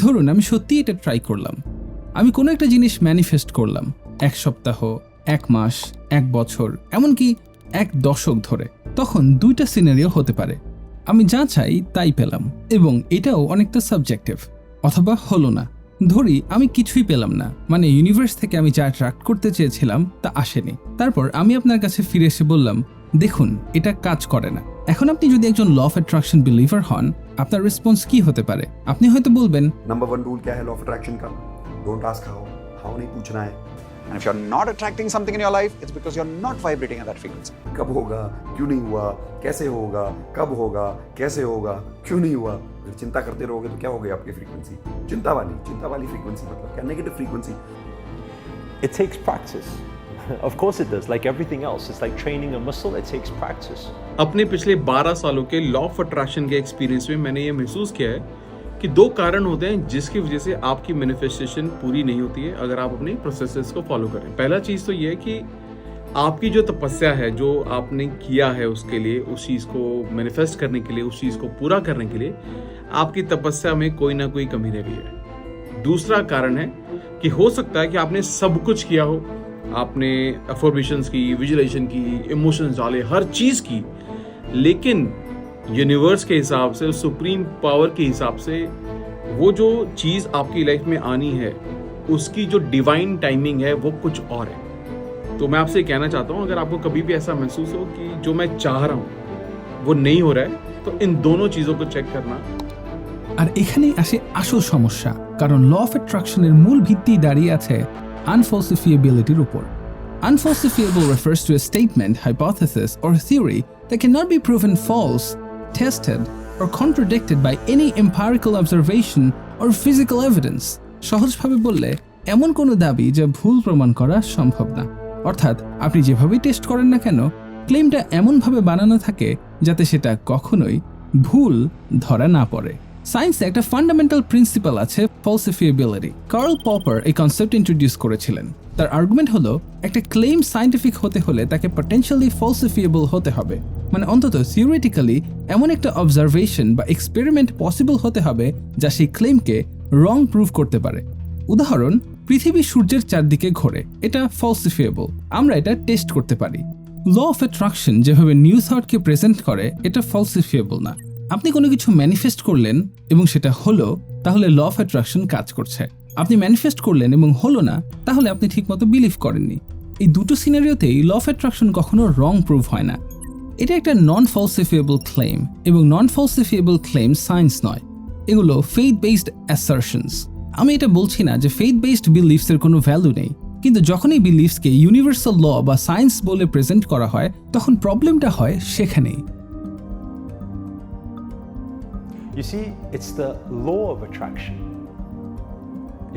ধরুন আমি সত্যি এটা ট্রাই করলাম, আমি কোনো একটা জিনিস ম্যানিফেস্ট করলাম 1 সপ্তাহ, 1 মাস, 1 বছর, এমনকি 1 দশক ধরে। তখন 2টা সিনারিও হতে পারে, আমি যা চাই তাই পেলাম এবং এটাও অনেকটা সাবজেক্টিভ, অথবা হলো না। ধরি আমি কিছুই পেলাম না, মানে ইউনিভার্স থেকে আমি যা অ্যাট্রাক্ট করতে চেয়েছিলাম তা আসেনি। তারপর আমি আপনার কাছে ফিরে এসে বললাম, দেখুন এটা কাজ করে না। এখন আপনি যদি একজন ল অফ অ্যাট্রাকশন বিলিভার হন, আপনার রেসপন্স কি হতে পারে? আপনি হয়তো বলবেন, नंबर 1 रूल क्या है लॉ ऑफ अट्रैक्शन का? डोंट आस्क हाउ नहीं पूछना है। And if you're not attracting something in your life, it's because you're not vibrating at that frequency. कब होगा, क्यों नहीं हुआ, कैसे होगा, कब होगा, कैसे होगा, क्यों नहीं हुआ? अगर चिंता करते रहोगे तो क्या हो गई आपकी फ्रीक्वेंसी? चिंता वाली फ्रीक्वेंसी मतलब क्या? Negative frequency. It takes practice. Of course it does. Like everything else, it's like training a muscle. It takes practice. अपने पिछले 12 सालों के लॉ ऑफ अट्रैक्शन के एक्सपीरियंस में मैंने ये महसूस किया है कि 2 कारण होते हैं जिसकी वजह से आपकी मैनिफेस्टेशन पूरी नहीं होती है अगर आप अपने प्रोसेसेस को फॉलो करें। पहला चीज़ तो ये है कि आपकी जो तपस्या है, जो आपने किया है उसके लिए, उस चीज़ को मैनिफेस्ट करने के लिए, उस चीज़ को पूरा करने के लिए आपकी तपस्या में कोई ना कोई कमी रह गई है। दूसरा कारण है कि हो सकता है कि आपने सब कुछ किया हो, आपने अफर्मेशंस की, विजुअलाइजेशन की, इमोशंस डाले, हर चीज़ की, लेकिन यूनिवर्स के हिसाब से, सुप्रीम पावर के हिसाब से वो जो चीज़ आपकी लाइफ में आनी है उसकी जो डिवाइन टाइमिंग है वो कुछ और है। तो मैं आपसे कहना चाहता हूँ, अगर आपको कभी भी ऐसा महसूस हो कि जो मैं चाह रहा हूँ वो नहीं हो रहा है, तो इन दोनों चीज़ों को चेक करना। আর এখানেই আসে আসল সমস্যা, কারণ ল অফ অ্যাট্রাকশনের মূল ভিত্তি দাঁড়িয়ে আছে unfalsifiabilityর উপর। Unfalsifiable refers to a statement, hypothesis, or theory that cannot be proven false, tested, or contradicted by any empirical observation or physical evidence. সহজভাবে বললে এমন কোনো দাবি যা ভুল প্রমাণ করা সম্ভব না। অর্থাৎ আপনি যেভাবেই টেস্ট করেন না কেন, ক্লেমটা এমনভাবে বানানো থাকে যাতে সেটা কখনোই ভুল ধরা না পড়ে। সায়েন্সে একটা ফান্ডামেন্টাল প্রিন্সিপাল আছে, ফলসিফিয়েবিলিটি। কার্ল পপার এই কনসেপ্ট ইন্ট্রোডিউস করেছিলেন। তার আর্গুমেন্ট হলো, একটা ক্লেম সায়েন্টিফিক হতে হলে তাকে পটেনশিয়ালি ফলসিফিয়েবল হতে হবে, মানে অন্তত থিওরিটিক্যালি এমন একটা অবজারভেশন বা এক্সপেরিমেন্ট পসিবল হতে হবে যা সেই ক্লেমকে রং প্রুভ করতে পারে। উদাহরণ, পৃথিবী সূর্যের চারদিকে ঘোরে, এটা ফলসিফিয়েবল, আমরা এটা টেস্ট করতে পারি। ল অফ অ্যাট্রাকশন যেভাবে নিউ থটকে প্রেজেন্ট করে এটা ফলসিফিয়েবল না। আপনি কোনো কিছু ম্যানিফেস্ট করলেন এবং সেটা হলো, তাহলে ল অফ অ্যাট্রাকশন কাজ করছে। আপনি ম্যানিফেস্ট করলেন এবং হলো না, তাহলে আপনি ঠিকমতো বিলিভ করেননি। এই দুটো সিনারিওতেই ল অফ অ্যাট্রাকশন কখনো রং প্রুভ হয় না। এটা একটা নন ফলসিফিয়েবল ক্লেম, এবং নন ফলসিফিয়েবল ক্লেম সায়েন্স নয়, এগুলো ফেইথ বেসড অ্যাসারশনস। আমি এটা বলছি না যে ফেইথ বেসড বিলিফসের কোনো ভ্যালু নেই, কিন্তু যখন এই বিলিফসকে ইউনিভার্সাল ল বা সায়েন্স বলে প্রেজেন্ট করা হয়, তখন প্রবলেমটা হয় সেখানেই। You see, it's the law of attraction.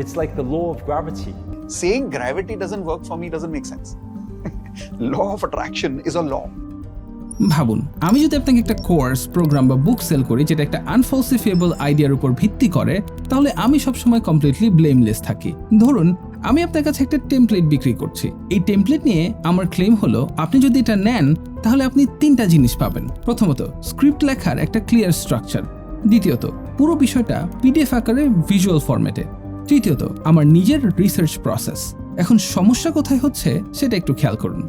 It's like the law of gravity. Saying gravity doesn't work for me doesn't make sense. Law of attraction is a law. ভাবুন, আমি যদি আপনাকে একটা কোর্স, প্রোগ্রাম বা বুক সেল করি যেটা একটা আনফলসিফিয়েবল আইডিয়ার উপর ভিত্তি করে, তাহলে আমি সবসময় কমপ্লিটলি ব্লেমলেস থাকি। ধরুন আমি আপনার কাছে একটা টেমপ্লেট বিক্রি করছি। এই টেমপ্লেট নিয়ে আমার ক্লেম হলো, আপনি যদি এটা নেন তাহলে আপনি 3টা জিনিস পাবেন। প্রথমত, স্ক্রিপ্ট লেখার একটা ক্লিয়ার স্ট্রাকচার। দ্বিতীয়ত, পুরো বিষয়টা পিডিএফ আকারে ভিজুয়াল ফরম্যাটে। তৃতীয়ত, আমার নিজের রিসার্চ প্রসেস। এখন সমস্যা কোথায় হচ্ছে সেটা একটু খেয়াল করুন।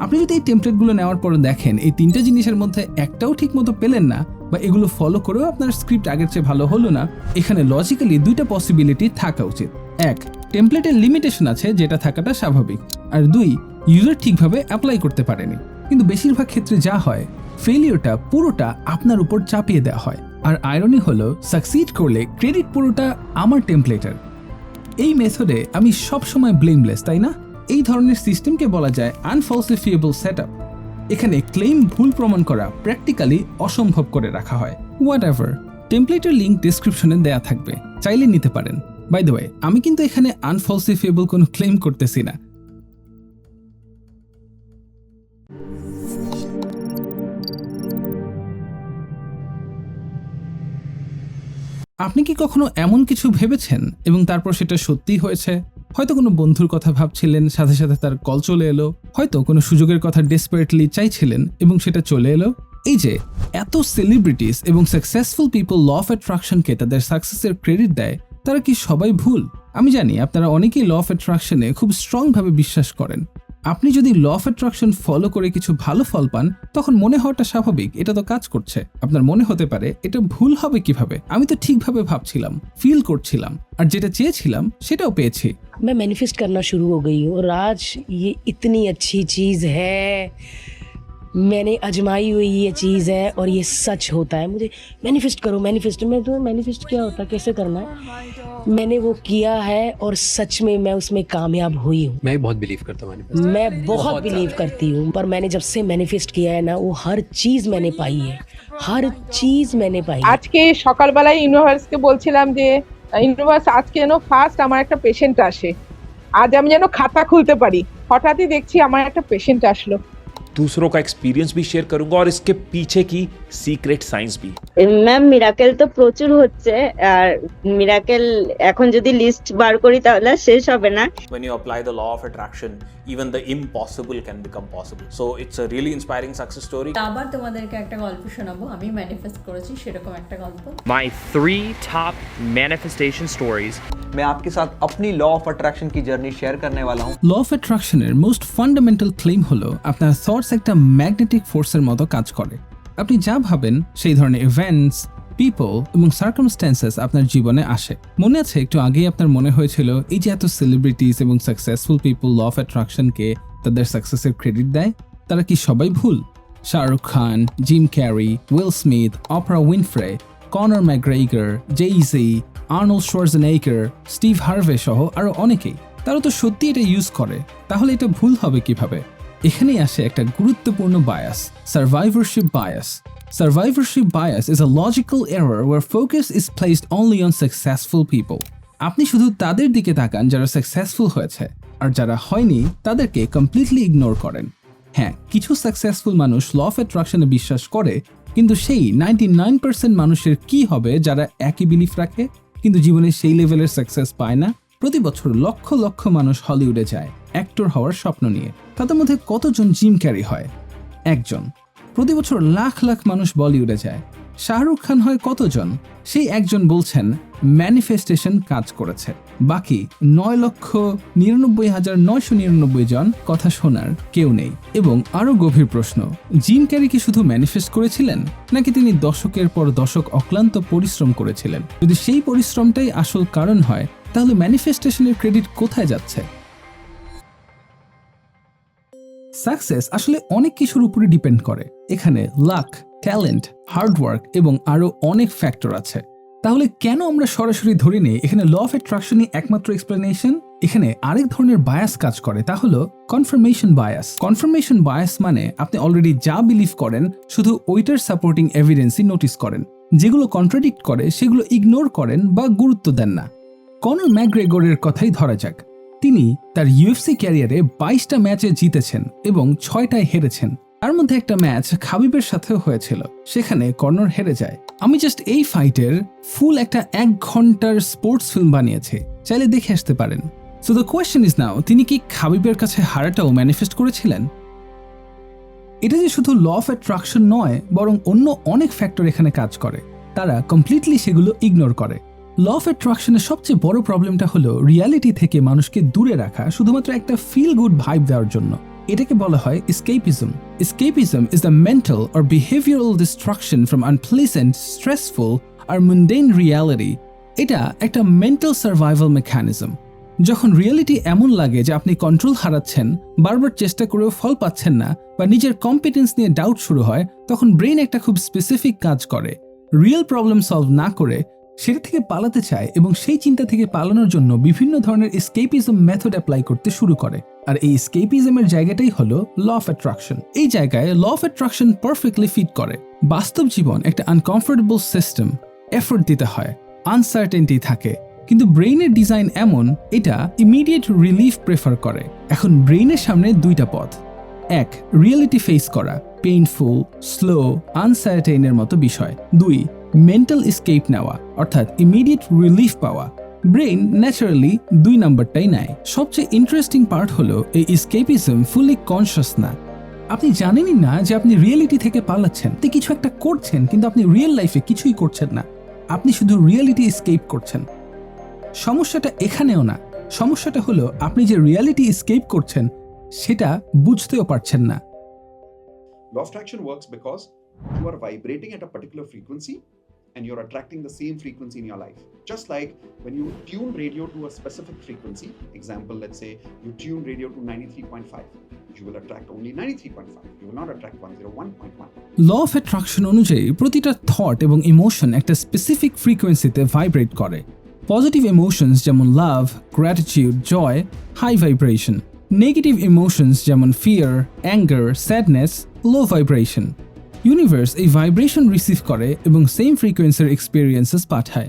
আপনি যদি এই টেমপ্লেটগুলো নেওয়ার পর দেখেন এই 3টে জিনিসের মধ্যে একটাও ঠিক মতো পেলেন না, বা এগুলো ফলো করেও আপনার স্ক্রিপ্ট আগের চেয়ে ভালো হলো না, এখানে লজিক্যালি 2টা পসিবিলিটি থাকা উচিত। 1, টেমপ্লেটের লিমিটেশন আছে, যেটা থাকাটা স্বাভাবিক। আর 2, ইউজার ঠিকভাবে অ্যাপ্লাই করতে পারেনি। কিন্তু বেশিরভাগ ক্ষেত্রে যা হয়, ফেলিওরটা পুরোটা আপনার উপর চাপিয়ে দেওয়া হয়। আর আয়রনি হলো, সাকসিড করলে ক্রেডিট পুরোটা আমার টেমপ্লেটের। এই মেথডে আমি সবসময় ব্লেমলেস, তাই না? এই ধরনের সিস্টেমকে বলা যায় আনফলসিফিয়েবল সেটআপ। এখানে ক্লেম ভুল প্রমাণ করা প্র্যাকটিক্যালি অসম্ভব করে রাখা হয়। হোয়াট এভার, টেমপ্লেটের লিঙ্ক ডেসক্রিপশনে দেয়া থাকবে, চাইলে নিতে পারেন। বাই দ্য ওয়ে, আমি কিন্তু এখানে আনফলসিফিয়েবল কোনো ক্লেম করতেছি না। আপনি কি কখনো এমন কিছু ভেবেছেন এবং তারপর সেটা সত্যিই হয়েছে? হয়তো কোনো বন্ধুর কথা ভাবছিলেন, সাথে সাথে তার কল চলে এলো। হয়তো কোনো সুযোগের কথা ডেসপারেটলি চাইছিলেন এবং সেটা চলে এলো। এই যে এত সেলিব্রিটিস এবং সাকসেসফুল পিপল ল অফ অ্যাট্রাকশনকে তাদের সাকসেসের ক্রেডিট দেয়, তারা কি সবাই ভুল? আমি জানি আপনারা অনেকেই ল অফ অ্যাট্রাকশনে খুব স্ট্রংভাবে বিশ্বাস করেন। আপনি যদি ল অফ অ্যাট্রাকশন ফলো করে কিছু ভালো ফল পান, তখন মনে হওয়াটা স্বাভাবিক, এটা তো কাজ করছে। আপনার মনে হতে পারে এটা ভুল হবে কিভাবে, আমি তো ঠিকভাবে ভাবছিলাম, ফিল করছিলাম, আর যেটা চেয়েছিলাম সেটাও পেয়েছি। मैं मैनिफेस्ट करना शुरू हो गई हूँ और आज ये इतनी अच्छी चीज़ है, मैंने आजमाई हुई ये चीज़ है और ये सच होता है। मुझे मैनिफेस्ट करो, मैनिफेस्ट। मैं तो मैनिफेस्ट क्या होता है, कैसे करना है, मैंने वो किया है और सच में मैं उसमें कामयाब हुई हूँ। मैं बहुत बिलीव करता हूँ, मैं बहुत बिलीव करती हूँ। पर मैंने जब से मैनिफेस्ट किया है ना, वो हर चीज़ मैंने पाई है, हर चीज़ मैंने पाई। আজকে সকালবেলায় ইউনিভার্সকে বলছিলাম যে ইউনিভার্স আজকে যেন ফার্স্ট আমার একটা পেশেন্ট আসে, আজ আমি যেন খাতা খুলতে পারি। হঠাৎই দেখছি আমার একটা পেশেন্ট আসলো। दूसरों का एक्सपीरियंस भी शेयर करूंगा और इसके पीछे की सीक्रेट साइंस भी। ম্যাম, মিরাকেল তো প্রচুর হচ্ছে, আর মিরাকেল এখন যদি লিস্ট বার করি তাহলে শেষ হবে না। When you apply the law of attraction, even the impossible can become possible. So it's a really inspiring success story. আবার তোমাদেরকে একটা গল্প শোনাবো, আমি ম্যানিফেস্ট করেছি সেরকম একটা গল্প। My 3 top manifestation stories. मैं आपके साथ अपनी लॉ ऑफ अट्रैक्शन की जर्नी शेयर करने वाला हूँ। ল অফ অ্যাট্রাকশনের মোস্ট ফান্ডামেন্টাল ক্লেম হলো, আপনার থটস একটা ম্যাগনেটিক ফোর্সের মতো কাজ করে। আপনি যা ভাবেন সেই ধরনের ইভেন্টস, পিপল এবং সার্কামস্ট্যান্সেস আপনার জীবনে আসে। মনে আছে একটু আগেই আপনার মনে হয়েছিল এই যে এত সেলিব্রিটিস এবং সাকসেসফুল পিপল ল অফ অ্যাট্রাকশনকে তাদের সাকসেসের ক্রেডিট দেয়, তারা কি সবাই ভুল? Shahrukh Khan, Jim Carrey, Will Smith, Oprah Winfrey, Conor McGregor, Jay Z, Arnold Schwarzenegger, Steve Harvey সহ আরও অনেকেই, তারা তো সত্যি এটা ইউজ করে। তাহলে এটা ভুল হবে কিভাবে? এখানেই আসে একটা গুরুত্বপূর্ণ bias, survivorship bias. Survivorship bias is a logical error where focus is placed only on successful people. আপনি শুধু তাদের দিকে তাকান যারা সাকসেসফুল হয়েছে, আর যারা হয়নি তাদেরকে কমপ্লিটলি ইগনোর করেন। হ্যাঁ, কিছু সাকসেসফুল মানুষ ল অফ অ্যাট্রাকশনে বিশ্বাস করে, কিন্তু সেই 99% মানুষের কি হবে যারা একই বিলিফ রাখে কিন্তু জীবনে সেই লেভেলের সাকসেস পায় না? প্রতি বছর লক্ষ লক্ষ মানুষ হলিউডে যায় অ্যাক্টর হওয়ার স্বপ্ন নিয়ে। তাদের মধ্যে কতজন জিম ক্যারি হয়? একজন। প্রতি বছর লাখ লাখ মানুষ বলিউডে যায়। শাহরুখ খান হয় কতজন? সেই একজন বলছেন ম্যানিফেস্টেশন কাজ করেছে। বাকি 9,99,999 জন কথা শোনার কেউ নেই। এবং আরও গভীর প্রশ্ন, জিম ক্যারি কি শুধু ম্যানিফেস্ট করেছিলেন, নাকি তিনি দশকের পর দশক অক্লান্ত পরিশ্রম করেছিলেন? যদি সেই পরিশ্রমটাই আসল কারণ হয়, তাহলে ম্যানিফেস্টেশনের ক্রেডিট কোথায় যাচ্ছে? সাকসেস আসলে অনেক কিছুর উপরে ডিপেন্ড করে। এখানে লাক, ট্যালেন্ট, হার্ডওয়ার্ক এবং আরো অনেক ফ্যাক্টর আছে। তাহলে কেন আমরা সরাসরি ধরে নিই এখানে ল অফ অ্যাট্রাকশনই একমাত্র এক্সপ্লেনেশন? এখানে আরেক ধরনের বায়াস কাজ করে, তা হলো কনফার্মেশন বায়াস। কনফার্মেশন বায়াস মানে আপনি অলরেডি যা বিলিভ করেন শুধু ওইটার সাপোর্টিং এভিডেন্সই নোটিস করেন, যেগুলো কন্ট্রাডিক্ট করে সেগুলো ইগনোর করেন বা গুরুত্ব দেন না। কনর ম্যাকগ্রেগরের কথাই ধরা যাক। তিনি তার ইউএফসি ক্যারিয়ারে 22টা ম্যাচে জিতেছেন এবং 6টায় হেরেছেন। তার মধ্যে একটা ম্যাচ খাবিবের সাথেও হয়েছিল, সেখানে কর্নর হেরে যায়। আমি জাস্ট এই ফাইটের ফুল একটা 1 ঘন্টার স্পোর্টস ফিল্ম বানিয়েছি, চাইলে দেখে আসতে পারেন। So the question is now, তিনি কি খাবিবের কাছে হারাটাও ম্যানিফেস্ট করেছিলেন? এটা যে শুধু ল অফ অ্যাট্রাকশন নয়, বরং অন্য অনেক ফ্যাক্টর এখানে কাজ করে, তারা কমপ্লিটলি সেগুলো ইগনোর করে। ল অফ অ্যাট্রাকশনের সবচেয়ে বড় প্রবলেমটা হলো রিয়ালিটি থেকে মানুষকে দূরে রাখা শুধুমাত্র একটা ফিল গুড ভাইব দেওয়ার জন্য। এটাকে বলা হয় escapism. Escapism is the mental or behavioral distraction from unpleasant, stressful or mundane reality. এটা একটা মেন্টাল সার্ভাইভাল মেকানিজম। যখন রিয়েলিটি এমন লাগে যে আপনি কন্ট্রোল হারাচ্ছেন, বারবার চেষ্টা করেও ফল পাচ্ছেন না, বা নিজের কম্পিটেন্স নিয়ে ডাউট শুরু হয়, তখন ব্রেন একটা খুব স্পেসিফিক কাজ করে, রিয়েল প্রবলেম সলভ না করে সেটা থেকে পালাতে চায় এবং সেই চিন্তা থেকে পালানোর জন্য বিভিন্ন ধরনের এসকেপিজম মেথড অ্যাপ্লাই করতে শুরু করে। আর এই এসকেপিজমের জায়গাটাই হলো ল অফ অ্যাট্রাকশন। এই জায়গায় law of attraction perfectly fit করে। বাস্তব জীবন একটা আনকমফোর্টেবল সিস্টেম, এফোর্ট দিতে হয়, আনসার্টেনটি থাকে, কিন্তু ব্রেইনের ডিজাইন এমন এটা ইমিডিয়েট রিলিফ প্রেফার করে। এখন ব্রেইনের সামনে দুইটা পথ, এক রিয়েলিটি ফেস করা, পেইনফুল, স্লো, আনসার্টেইনের মতো বিষয়। দুই মেন্টাল এসকেপ নেওয়া, অর্থাৎ ইমিডিয়েট রিলিফ পাওয়া। ব্রেইন ন্যাচারালি 2 নাম্বারটাই নেয়। সবচেয়ে ইন্টারেস্টিং পার্ট হলো এই এসকেপিজম ফুলি কনশাস না। আপনি জানেনই না যে আপনি রিয়েলিটি থেকে পালাচ্ছেন, আপনি কিছু একটা করছেন কিন্তু আপনি রিয়েল লাইফে কিছুই করছেন না, আপনি শুধু রিয়েলিটি এসকেপ করছেন। সমস্যাটা এখানেও না, সমস্যাটা হলো আপনি যে রিয়েলিটি এসকেপ করছেন সেটা বুঝতেও পারছেন না। Law of attraction works because you are vibrating at a particular frequency and you're attracting the same frequency in your life. Just like when you tune radio to a specific frequency, example, let's say you tune radio to 93.5, you will attract only 93.5. You will not attract 101.1. Law of attraction অনুযায়ী প্রতিটা thought এবং emotion একটা specific ফ্রিকোয়েন্সিতে vibrate করে। Positive emotions যেমন লাভ, gratitude, জয়, high vibration. Negative emotions যেমন fear, anger, sadness, লো vibration. Universe এই vibration receive করে এবং সেম ফ্রিকোয়েন্সির এক্সপেরিয়েন্সেস পাঠায়।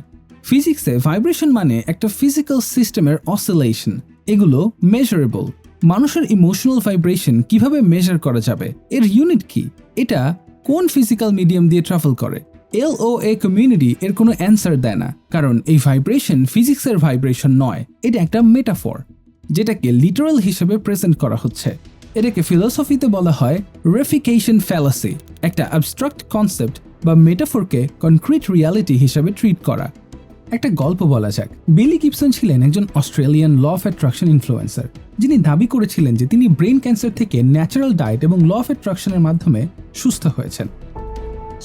ফিজিক্সে ভাইব্রেশন মানে একটা ফিজিক্যাল সিস্টেমের অসিলেশন, এগুলো মেজারেবল। মানুষের ইমোশনাল ভাইব্রেশন কিভাবে মেজার করা যাবে? এর ইউনিট কি? এটা কোন ফিজিক্যাল মিডিয়াম দিয়ে ট্রাভেল করে? LOA কমিউনিটি এর কোনো অ্যান্সার দেয় না, কারণ এই ভাইব্রেশন ফিজিক্সের ভাইব্রেশন নয়, এটা একটা মেটাফর যেটাকে লিটারাল হিসেবে প্রেজেন্ট করা হচ্ছে। এটাকে ফিলোসফিতে বলা হয় রেফিকেশন ফ্যালাসি, একটা অ্যাবস্ট্রাক্ট কনসেপ্ট বা মেটাফরকে কনক্রিট রিয়ালিটি হিসেবে ট্রিট করা। একটা গল্প বলা যাক। বিলি গিবসন ছিলেন একজন Australian law of attraction influencer, যিনি দাবি করেছিলেন যে তিনি ব্রেন ক্যান্সার থেকে ন্যাচারাল ডায়েট এবং ল অফ অ্যাট্রাকশনের মাধ্যমে সুস্থ হয়েছেন।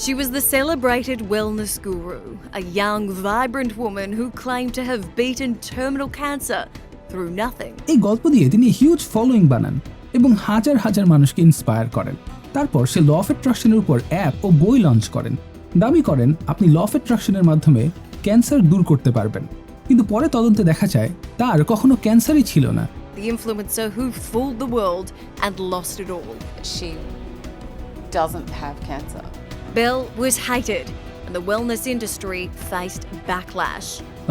She was the celebrated wellness guru, a young, vibrant woman who claimed to have beaten terminal cancer through nothing. এই গল্প দিয়ে তিনি হিউজ ফলোয়িং বানান এবং হাজার হাজার মানুষকে ইন্সপায়ার করেন। তারপর সে ল অফ অ্যাট্রাকশনের উপর অ্যাপ ও বই লঞ্চ করেন। দাবি করেন আপনি ল অফ অ্যাট্রাকশনের মাধ্যমে ক্যান্সার দূর করতে পারবেন, কিন্তু পরে তদন্তে দেখা যায় তার কখনো ক্যান্সারই ছিল না। The influencer who fooled the world and lost it all. She doesn't have cancer. Belle was hated and the wellness industry faced backlash.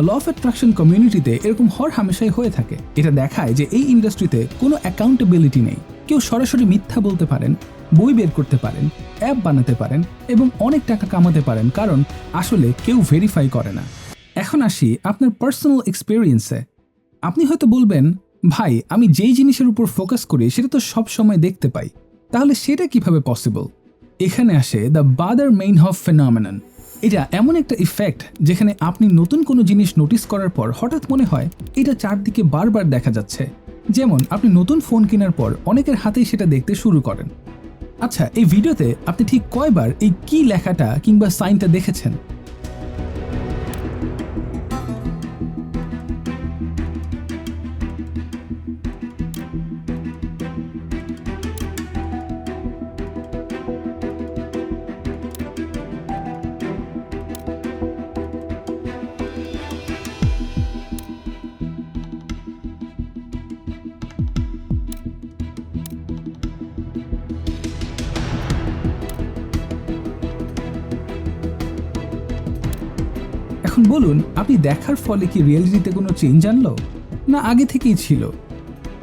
Law of attraction কমিউনিটিতে এরকম হর হামেশাই হয়ে থাকে। এটা দেখায় যে এই ইন্ডাস্ট্রিতে কোনো অ্যাকাউন্টেবিলিটি নেই। কেউ সরাসরি মিথ্যা বলতে পারেন, বই বের করতে পারেন, অ্যাপ বানাতে পারেন এবং অনেক টাকা কামাতে পারেন, কারণ আসলে কেউ ভেরিফাই করে না। এখন আসি আপনার পার্সোনাল এক্সপেরিয়েন্সে। আপনি হয়তো বলবেন, ভাই আমি যেই জিনিসের উপর ফোকাস করি সেটা তো সব সময় দেখতে পাই, তাহলে সেটা কিভাবে পসিবল? এখানে আসে দ্য বাদার-মেইনহফ ফেনোমেনন। এটা এমন একটা ইফেক্ট যেখানে আপনি নতুন কোনো জিনিস নোটিস করার পর হঠাৎ মনে হয় এটা চারদিকে বারবার দেখা যাচ্ছে। যেমন আপনি নতুন ফোন কেনার পর অনেকের হাতেই সেটা দেখতে শুরু করেন। আচ্ছা, এই ভিডিওতে আপনি ঠিক কয়বার এই কি লেখাটা কিংবা সাইনটা দেখেছেন? বলুন, আপনি দেখার ফলে কি রিয়েলিটিতে কোনো চেঞ্জ আনলো, না আগে থেকেই ছিল?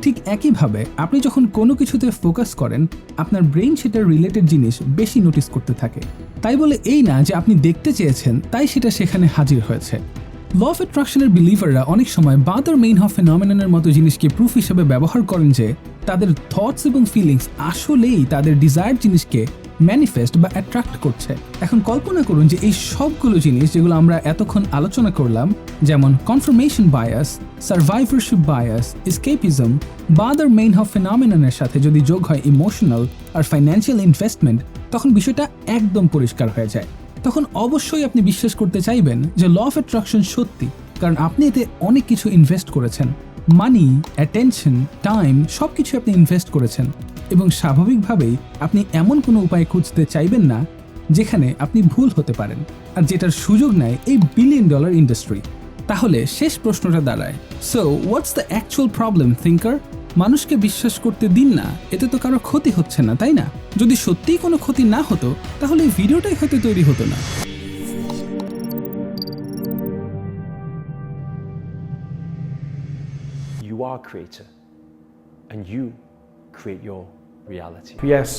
ঠিক একইভাবে আপনি যখন কোনো কিছুতে ফোকাস করেন, আপনার ব্রেইন সেটার রিলেটেড জিনিস বেশি নোটিস করতে থাকে। তাই বলে এই না যে আপনি দেখতে চেয়েছেন তাই সেটা সেখানে হাজির হয়েছে। ল অফ অ্যাট্রাকশনের বিলিভাররা অনেক সময় বাদার মেইন অফ ফেনোমেননের মতো জিনিসকে প্রুফ হিসেবে ব্যবহার করেন যে তাদের থটস এবং ফিলিংস আসলেই তাদের ডিজায়ার্ড জিনিসকে ম্যানিফেস্ট বা অ্যাট্রাক্ট করছে। এখন কল্পনা করুন যে এই সবগুলো জিনিস যেগুলো আমরা এতক্ষণ আলোচনা করলাম, যেমন confirmation bias, survivorship bias, escapism, Baader Meinhof ফেনোমেননের সাথে যদি যোগ হয় ইমোশনাল আর ফাইন্যান্সিয়াল ইনভেস্টমেন্ট, তখন বিষয়টা একদম পরিষ্কার হয়ে যায়। তখন অবশ্যই আপনি বিশ্বাস করতে চাইবেন যে ল অফ অ্যাট্রাকশন সত্যি, কারণ আপনি এতে অনেক কিছু ইনভেস্ট করেছেন। মানি, অ্যাটেনশন, টাইম সবকিছু আপনি ইনভেস্ট করেছেন, এবং স্বাভাবিকভাবেই আপনি এমন কোনো উপায় খুঁজতে চাইবেন না যেখানে আপনি ভুল হতে পারেন, আর যেটার সুযোগ নেয় এই $1 বিলিয়ন ইন্ডাস্ট্রি। তাহলে শেষ প্রশ্নটা দাঁড়ায়, so what's the actual problem thinker? মানুষকে বিশ্বাস করতে দিন না, এতে তো কারো ক্ষতি হচ্ছে না, তাই না? যদি সত্যিই কোনো ক্ষতি না হতো তাহলে এই ভিডিওটাই হয়তো তৈরি হতো না। You are creator, and you create your reality. Yes,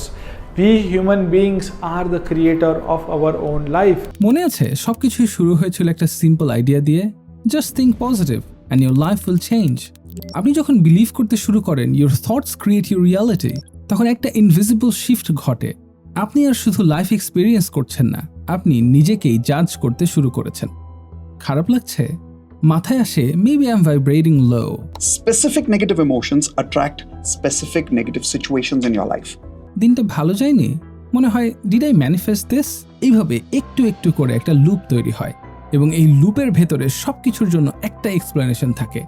we human beings are the creator of our own life. মনে আছে সবকিছুই শুরু হয়েছিল একটা সিম্পল আইডিয়া দিয়ে, just think positive and your life will change. আপনি যখন বিলিভ করতে শুরু করেন your thoughts create your reality, তখন একটা ইনভিজিবল শিফট ঘটে। আপনি আর শুধু লাইফ এক্সপিরিয়েন্স করছেন না, আপনি নিজেকেই জাজ করতে শুরু করেছেন। খারাপ লাগছে? মাথায় আসে maybe I am vibrating low. Specific negative emotions attract specific negative situations in your life. দিনটা ভালো যায়নি, মনে হয় ডিড আই ম্যানিফেস্ট দিস? এইভাবে একটু একটু করে একটা লুপ তৈরি হয়, এবং এই লুপের ভেতরে সবকিছুর জন্য একটা এক্সপ্লেনেশন থাকে,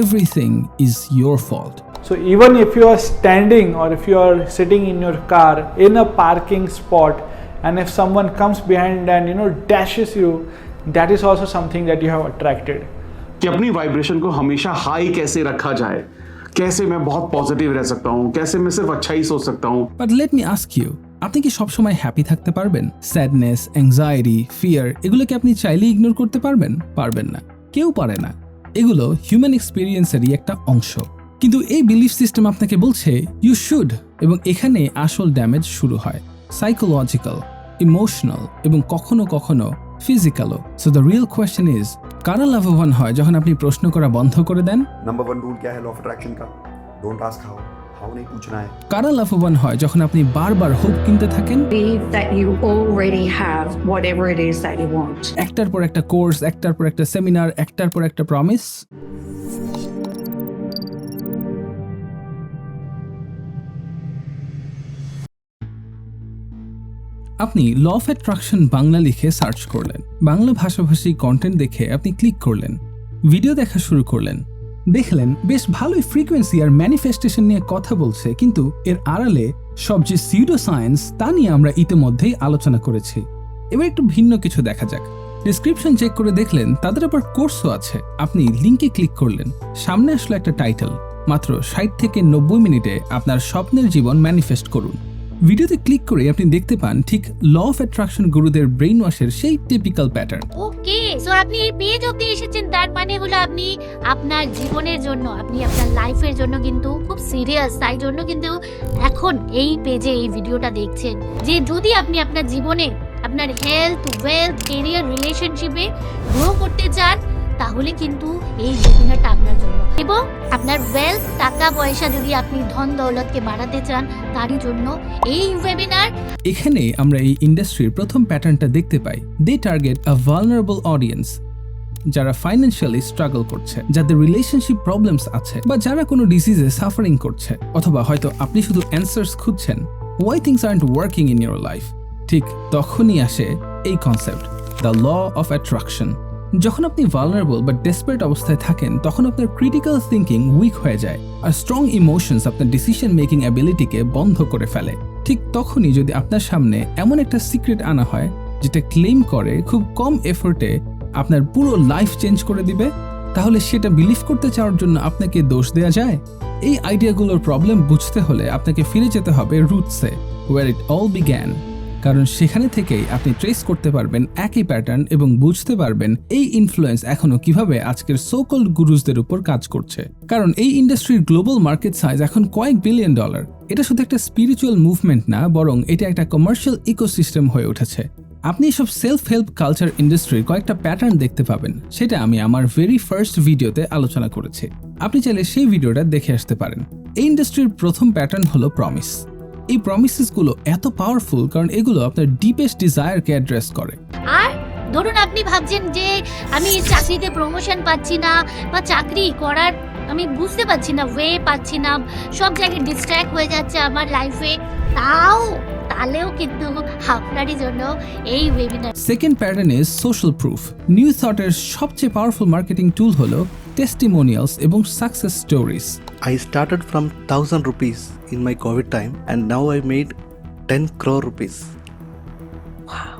everything is your fault. So even if you are standing or if you are sitting in your car in a parking spot, and if someone comes behind and dashes you, that is also something that you have attracted. कि अपनी vibration को हमेशा high कैसे रखा जाए, कैसे मैं बहुत पॉजिटिव रह सकता हूँ, कैसे मैं सिर्फ अच्छा ही सोच सकता हूँ। But let me ask you, আপনি কি সবসময় হ্যাপি থাকতে পারবেন? স্যাডনেস, অ্যাংজাইটি, ফিয়ার এগুলো কি আপনি চাইলেই ইগনোর করতে পারবেন? পারবেন না, কেউ পারে না। এগুলো হিউম্যান এক্সপিরিয়েন্সেরই একটা অংশ। কিন্তু এই বিলিফ সিস্টেম আপনাকে বলছে ইউ শুড, এবং এখানে আসল ড্যামেজ শুরু হয়, সাইকোলজিক্যাল, ইমোশনাল এবং কখনো কখনো ফিজিক্যালও। So the real question is, কারা লাভবান হয় যখন আপনি প্রশ্ন করা বন্ধ করে দেন? नंबर 1 रूल क्या है लॉ ऑफ अट्रैक्शन का? डोंट आस्क हाउ नहीं पूछना है। কারা লাভবান হয় যখন আপনি বারবার হোপ কিনতে থাকেন? Believe that you already have whatever it is that you want. একটার পর একটা কোর্স, একটার পর একটা সেমিনার, একটার পর একটা প্রমিস। আপনি ল অফ অ্যাট্রাকশন বাংলা লিখে সার্চ করলেন, বাংলা ভাষাভাষী কন্টেন্ট দেখে আপনি ক্লিক করলেন, ভিডিও দেখা শুরু করলেন, দেখলেন বেশ ভালোই ফ্রিকোয়েন্সি আর ম্যানিফেস্টেশন নিয়ে কথা বলছে, কিন্তু এর আড়ালে সব যে সিউডো সায়েন্স তা নিয়ে আমরা ইতিমধ্যেই আলোচনা করেছি। এবার একটু ভিন্ন কিছু দেখা যাক। ডিসক্রিপশন চেক করে দেখলেন তাদের আবার কোর্সও আছে। আপনি লিঙ্কে ক্লিক করলেন, সামনে আসলো একটা টাইটেল, মাত্র 60 থেকে 90 মিনিটে আপনার স্বপ্নের জীবন ম্যানিফেস্ট করুন। ভিডিওতে ক্লিক করে আপনি দেখতে পান ঠিক ল অফ অ্যাট্রাকশন গুরুদের ব্রেইন ওয়াশের সেই টিপিক্যাল প্যাটার্ন। ওকে, সো আপনি এই পেজ অবধি এসেছেন, তার মানে হলো আপনি আপনার জীবনের জন্য, আপনি আপনার লাইফের জন্য কিন্তু খুব সিরিয়াস। তাই জন্য কিন্তু এখন এই পেজে এই ভিডিওটা দেখছেন যে যদি আপনি আপনার জীবনে আপনার হেলথ, ওয়েলথ, কেরিয়ার, রিলেশনশিপে গ্রো করতে চান, তাহলে কিন্তু এই ওয়েবিনারটা আপনার জন্য। এবং আপনার ওয়েলথ, টাকা পয়সা যদি আপনি ধন দৌলতকে বাড়াতে চান, তারই জন্য এই ওয়েবিনার। এখানে আমরা এই ইন্ডাস্ট্রির প্রথম প্যাটার্নটা দেখতে পাই। দে টার্গেট আ ভালনারেবল অডিয়েন্স, যারা ফাইন্যান্সিয়ালি স্ট্রাগল করছে, যাদের রিলেশনশিপ প্রবলেমস আছে, বা যারা কোনো ডিজিজে সাফারিং করছে, অথবা হয়তো আপনি শুধু অ্যান্সার্স খুঁজছেন, why things aren't working in your life. ঠিক তখনই আসে এই concept, the law of attraction. যখন আপনি ভালনারেবল বা ডেসপারেট অবস্থায় থাকেন, তখন আপনার ক্রিটিক্যাল থিঙ্কিং উইক হয়ে যায়, আর স্ট্রং ইমোশনস আপনার ডিসিশন মেকিং অ্যাবিলিটিকে বন্ধ করে ফেলে। ঠিক তখনই যদি আপনার সামনে এমন একটা সিক্রেট আনা হয় যেটা ক্লেম করে খুব কম এফোর্টে আপনার পুরো লাইফ চেঞ্জ করে দিবে, তাহলে সেটা বিলিভ করতে চাওয়ার জন্য আপনাকে দোষ দেওয়া যায়? এই আইডিয়াগুলোর প্রবলেম বুঝতে হলে আপনাকে ফিরে যেতে হবে রুটসে, ওয়ার ইট অল বিগ্যান। কারণ সেখানে থেকেই আপনি ট্রেস করতে পারবেন একই প্যাটার্ন এবং বুঝতে পারবেন এই ইনফ্লুয়েন্স এখনো কিভাবে আজকের সো-কল্ড গুরুজদের উপর কাজ করছে। কারণ এই ইন্ডাস্ট্রির গ্লোবাল মার্কেট সাইজ এখন কয়েক বিলিয়ন ডলার। এটা শুধু একটা স্পিরিচুয়াল মুভমেন্ট না, বরং এটা একটা কমার্শিয়াল ইকোসিস্টেম হয়ে উঠেছে। আপনি সব সেলফ হেল্প কালচার ইন্ডাস্ট্রির কয়েকটা প্যাটার্ন দেখতে পাবেন, সেটা আমি আমার ভেরি ফার্স্ট ভিডিওতে আলোচনা করেছি। আপনি চাইলে সেই ভিডিওটা দেখে আসতে পারেন। এই ইন্ডাস্ট্রির প্রথম প্যাটার্ন হলো প্রমিস। এই প্রমিসেসগুলো এত পাওয়ারফুল কারণ এগুলো আপনার ডিপেস্ট ডিজায়ারকে অ্যাড্রেস করে। আর ধরুন আপনি ভাবছেন যে আমি চাকরিতে প্রমোশন পাচ্ছি না বা চাকরি করার আমি বুঝতে পারছি না, ওয়ে পাচ্ছি না, সব জায়গায় ডিস্ট্র্যাক্ট হয়ে যাচ্ছে আমার লাইফে, তাহলেও কিন্তু আপনারই জন্য এই webinar. Second pattern is social proof. New থটের সবচেয়ে পাওয়ারফুল মার্কেটিং টুল হলো টেস্টিমোনিয়ালস এবং success stories. I started from 1,000 rupees in my COVID time and now I made 10 crore rupees. Wow.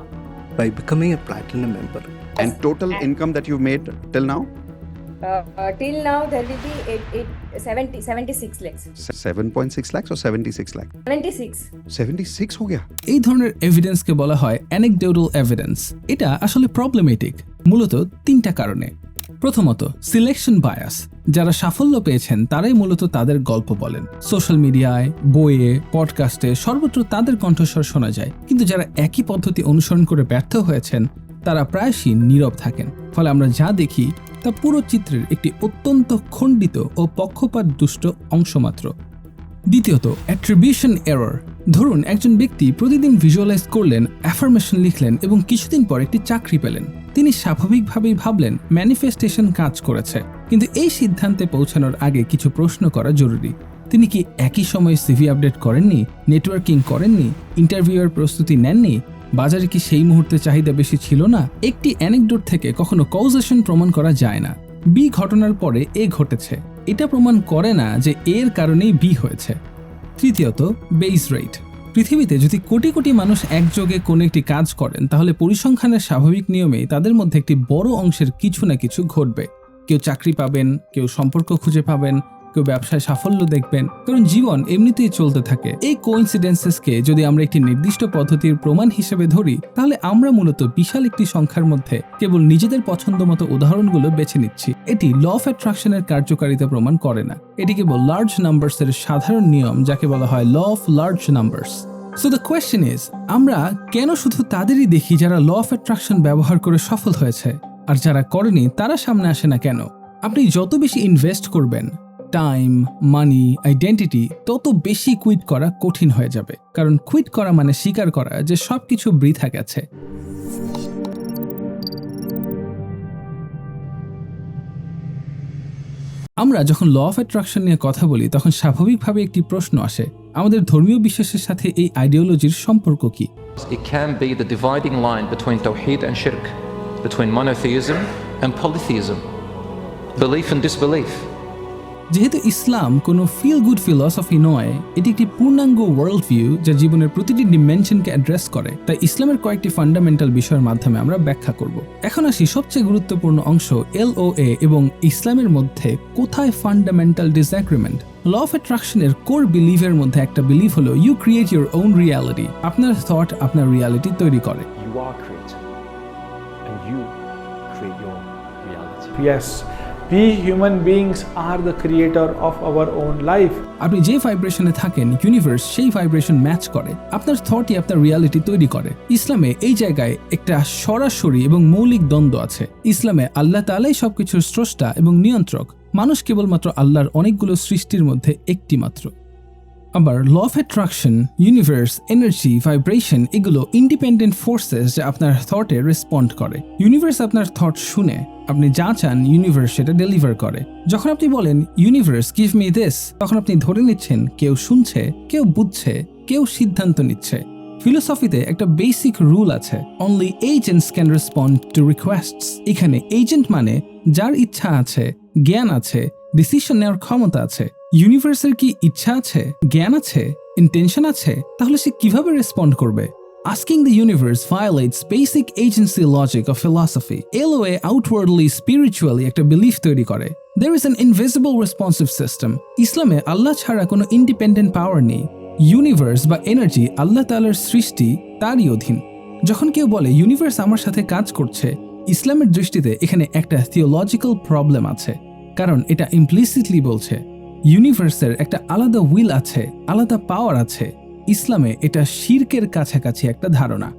By becoming a platinum member. And total income that you've made till now? Till now there will be 76 lakhs. 7.6 lakhs or 76 lakhs? 76 हो गया। এই ধরনের এভিডেন্সকে বলা হয় anecdotal evidence. এটা আসলে problematic মূলত তিনটা কারণে। প্রথমত, সিলেকশন বায়াস। যারা সাফল্য পেয়েছেন তারাই মূলত তাদের গল্প বলেন। সোশ্যাল মিডিয়ায়, বইয়ে, পডকাস্টে সর্বত্র তাদের কণ্ঠস্বর শোনা যায়, কিন্তু যারা একই পদ্ধতি অনুসরণ করে ব্যর্থ হয়েছেন তারা প্রায়শই নীরব থাকেন। ফলে আমরা যা দেখি তা পুরো চিত্রের একটি অত্যন্ত খণ্ডিত ও পক্ষপাত দুষ্ট অংশ মাত্র। দ্বিতীয়ত, অ্যাট্রিবিউশন এরর। ধরুন একজন ব্যক্তি প্রতিদিন ভিজুয়ালাইজ করলেন, অ্যাফার্মেশন লিখলেন এবং কিছুদিন পর একটি চাকরি পেলেন। তিনি স্বাভাবিকভাবেই ভাবলেন ম্যানিফেস্টেশন কাজ করেছে, কিন্তু এই সিদ্ধান্তে পৌঁছানোর আগে কিছু প্রশ্ন করা জরুরি। তিনি কি একই সময়ে সিভি আপডেট করেননি, নেটওয়ার্কিং করেননি, ইন্টারভিউয়ের প্রস্তুতি নেননি, বাজারে কি সেই মুহূর্তে চাহিদা বেশি ছিল না? একটি অ্যানেকডোট থেকে কখনো কজেশন প্রমাণ করা যায় না। বি ঘটনার পরে এ ঘটেছে, এটা প্রমাণ করে না যে এর কারণেই বি হয়েছে। তৃতীয়ত, বেস রেট। পৃথিবীতে যদি কোটি কোটি মানুষ একযোগে কোনো একটি কাজ করেন তাহলে পরিসংখ্যানের স্বাভাবিক নিয়মেই তাদের মধ্যে একটি বড় অংশের কিছু না কিছু ঘটবে। কেউ চাকরি পাবেন, কেউ সম্পর্ক খুঁজে পাবেন, কেউ ব্যবসায় সাফল্য দেখবেন, কারণ জীবন এমনিতেই চলতে থাকে। এই কোইন্সিডেন্সেসকে যদি আমরা একটি নির্দিষ্ট পদ্ধতির প্রমাণ হিসেবে ধরি তাহলে আমরা মূলত বিশাল একটি সংখ্যার মধ্যে কেবল নিজেদের পছন্দ মতো উদাহরণগুলো বেছে নিচ্ছি। এটি ল অফ অ্যাট্রাকশনের কার্যকারিতা প্রমাণ করে না। এটি কেবল লার্জ নাম্বারসের সাধারণ নিয়ম, যাকে বলা হয় law of large numbers. So the question is, আমরা কেন শুধু তাদেরই দেখি যারা ল অফ অ্যাট্রাকশন ব্যবহার করে সফল হয়েছে, আর যারা করেনি তারা সামনে আসে না কেন? আপনি যত বেশি ইনভেস্ট করবেন টাইম, মানি, আইডেন্টিটি, তত বেশি কুইট করা কঠিন হয়ে যাবে। কারণ কুইট করা মানে স্বীকার করা যে সবকিছু বৃথা গেছে। আমরা যখন ল অফ অ্যাট্রাকশন নিয়ে কথা বলি তখন স্বাভাবিকভাবে একটি প্রশ্ন আসে, আমাদের ধর্মীয় বিশ্বাসের সাথে এই আইডিওলজির সম্পর্ক কি? It can be the dividing line between tawheed and shirk, between monotheism and polytheism, belief and disbelief. যেহেতু ইসলাম কোনো ফিল গুড ফিলসফি নয়, এটি একটি পূর্ণাঙ্গ ওয়ার্ল্ড ভিউ যা জীবনের প্রতিটি ডিমেনশনকে অ্যাড্রেস করে, তাই ইসলামের কয়েকটি ফান্ডামেন্টাল বিষয়ের মাধ্যমে আমরা ব্যাখ্যা করব। এখন আসি সবচেয়ে গুরুত্বপূর্ণ অংশ, LOA এবং ইসলামের মধ্যে কোথায় ফান্ডামেন্টাল ডিসএগ্রিমেন্ট। ল অফ অ্যাট্রাকশনের কোর বিলিভের মধ্যে একটা বিলিভ হলো you create your own reality. আপনার থট আপনার রিয়ালিটি তৈরি করে। You are creator and you create your reality. Yes. We human beings are the creator of our own life. আপনি যে ভাইব্রেশনে থাকেন ইউনিভার্স সেই ভাইব্রেশন ম্যাচ করে। আপনার থটই আপনার রিয়ালিটি তৈরি করে। ইসলামে এই জায়গায় একটা সরাসরি এবং মৌলিক দ্বন্দ্ব আছে। ইসলামে আল্লাহ তাআলাই সবকিছুর স্রষ্টা এবং নিয়ন্ত্রক, মানুষ কেবলমাত্র আল্লাহর অনেকগুলো সৃষ্টির মধ্যে একটি মাত্র। আবার law of attraction, universe, energy, vibration এগুলো ইন্ডিপেন্ডেন্ট ফোর্সেস যা আপনার থটে রেসপন্ড করে। ইউনিভার্স আপনার থট শুনে, আপনি যা চান ইউনিভার্স সেটা ডেলিভার করে। যখন আপনি বলেন ইউনিভার্স গিভ মি দিস, তখন আপনি ধরে নিচ্ছেন কেউ শুনছে, কেউ বুঝছে, কেউ সিদ্ধান্ত নিচ্ছে। ফিলোসফিতে একটা বেসিক রুল আছে, only agents can respond two রিকোয়েস্টস। এখানে এজেন্ট মানে যার ইচ্ছা আছে, জ্ঞান আছে, ডিসিশন নেওয়ার ক্ষমতা আছে। ইউনিভার্সের কি ইচ্ছা আছে, জ্ঞান আছে, ইন্টেনশন আছে? তাহলে সে কিভাবে রেসপন্ড করবে? Asking the universe violates basic agency logic of philosophy. LOA outwardly spiritually একটা বিলিফ তৈরি করে। There is an invisible responsive system. ইসলামে আল্লাহ ছাড়া কোনো ইন্ডিপেন্ডেন্ট পাওয়ার নেই। ইউনিভার্স বা এনার্জি আল্লাহ তাআলার সৃষ্টি তারই অধীন। যখন কেউ বলে ইউনিভার্স আমার সাথে কাজ করছে, ইসলামের দৃষ্টিতে এখানে একটা থিওলজিক্যাল প্রবলেম আছে, কারণ এটা ইমপ্লিসিটলি বলছে ইউনিভার্সের একটা আলাদা উইল আছে, আলাদা পাওয়ার আছে। ইসলামে এটা শিরকের কাছাকাছি একটা ধারণা।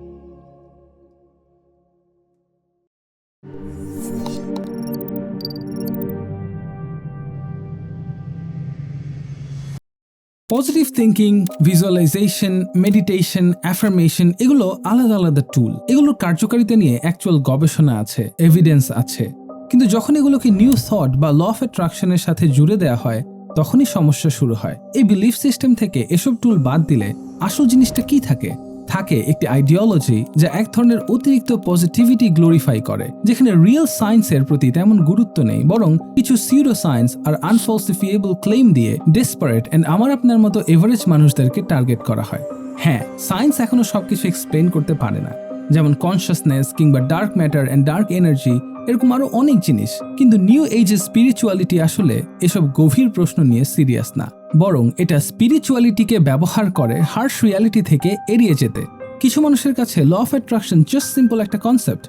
Positive thinking, visualisation, meditation, affirmation এগুলো আলাদা আলাদা টুল। এগুলোর কার্যকারিতা নিয়ে অ্যাকচুয়াল গবেষণা আছে, এভিডেন্স আছে, কিন্তু যখন এগুলোকে নিউ থট বা ল অফ অ্যাট্রাকশনের সাথে জুড়ে দেওয়া হয় তখনই সমস্যা শুরু হয়। এই বিলিফ সিস্টেম থেকে এসব টুল বাদ দিলে আসল জিনিসটা কি থাকে? থাকে একটি আইডিওলজি যা এক ধরনের অতিরিক্ত পজিটিভিটি গ্লোরিফাই করে, যেখানে রিয়েল সায়েন্সের প্রতি তেমন গুরুত্ব নেই, বরং কিছু সিউডো সায়েন্স আর আনফলসিফিয়েবল ক্লেম দিয়ে ডেসপারেট এন্ড আমার আপনার মতো এভারেজ মানুষদেরকে টার্গেট করা হয়। হ্যাঁ, সায়েন্স এখনো সবকিছু এক্সপ্লেন করতে পারে না, যেমন কনসিয়াসনেস কিংবা dark matter and dark energy, এরকম আরো অনেক জিনিস। কিন্তু নিউ এজের স্পিরিচুয়ালিটি আসলে এসব গভীর প্রশ্ন নিয়ে সিরিয়াস না, বরং এটা স্পিরিচুয়ালিটিকে ব্যবহার করে হার্শ রিয়ালিটি থেকে এড়িয়ে যেতে। কিছু মানুষের কাছে law of attraction just simple একটা কনসেপ্ট,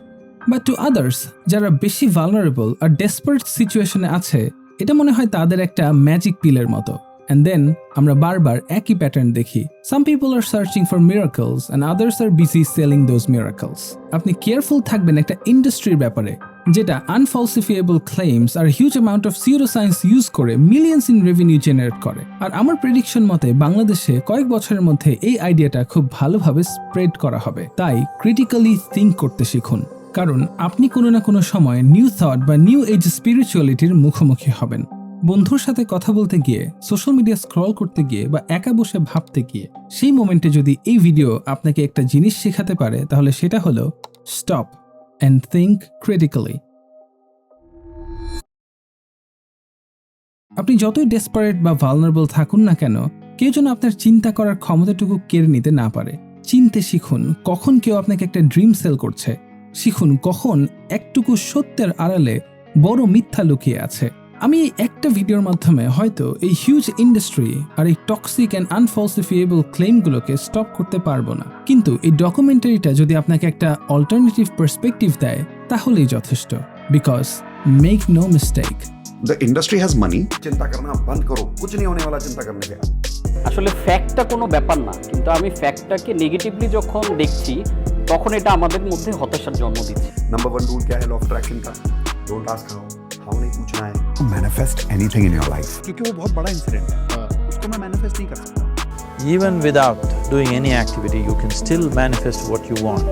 বাট টু আদার্স যারা বেশি ভালনারেবল আর ডেসপারেট সিচুয়েশনে আছে, এটা মনে হয় তাদের একটা ম্যাজিক পিলের মতো। And then আমরা বারবার একই প্যাটার্ন দেখি। Some people are searching for miracles and others are busy selling those miracles. আপনি কেয়ারফুল থাকবেন একটা ইন্ডাস্ট্রির ব্যাপারে যেটা আনফলসিফিয়েবল ক্লেইমস আর huge amount of pseudoscience use করে মিলিয়ন্স ইন রেভিনিউ জেনারেট করে। আর আমার প্রেডিকশন মতে বাংলাদেশে কয়েক বছরের মধ্যে এই আইডিয়াটা খুব ভালোভাবে স্প্রেড করা হবে। তাই ক্রিটিক্যালি থিঙ্ক করতে শিখুন, কারণ আপনি কোনো না কোনো সময় নিউ থট বা নিউ এজ স্পিরিচুয়ালিটির মুখোমুখি হবেন। বন্ধুর সাথে কথা বলতে গিয়ে, সোশ্যাল মিডিয়া স্ক্রল করতে গিয়ে বা একা বসে ভাবতে গিয়ে, সেই মোমেন্টে যদি এই ভিডিও আপনাকে একটা জিনিস শেখাতে পারে, তাহলে সেটা হলো স্টপ অ্যান্ড থিঙ্ক ক্রিটিক্যালি। আপনি যতই ডেসপারেট বা ভালনারেবল থাকুন না কেন, কেউ যেন আপনার চিন্তা করার ক্ষমতাটুকু কেড়ে নিতে না পারে। চিনতে শিখুন কখন কেউ আপনাকে একটা ড্রিম সেল করছে, শিখুন কখন একটুকু সত্যের আড়ালে বড় মিথ্যা লুকিয়ে আছে। আমি এই একটা ভিডিওর মাধ্যমে হয়তো এই হিউজ ইন্ডাস্ট্রি আর এই টক্সিক অ্যান্ড আনফলসিফিয়েবল ক্লেমগুলোকে স্টপ করতে পারবো না, কিন্তু এই ডকুমেন্টারিটা যদি আপনাকে একটা অল্টারনেটিভ পার্সপেক্টিভ দেয় তাহলেই যথেষ্ট। Because make no mistake, The industry has money. চিন্তা করনা বন্ধ করো, कुछ नहीं होने वाला চিন্তা करने से। আসলে ফ্যাক্টটা কোনো ব্যাপার না, কিন্তু আমি ফ্যাক্টটাকে নেগেটিভলি যখন দেখছি তখন এটা আমাদের মধ্যে হতাশার জন্ম দিচ্ছে। नंबर 1 रूल क्या है लॉ ऑफ अट्रैक्शन का? डोंट आस्क हाउ नहीं पूछना है। Manifest anything in your life, क्योंकि वो बहुत बड़ा इंसिडेंट है, उसको मैं मैनिफेस्ट नहीं कर सकता। Even without doing any activity, you can still manifest what you want.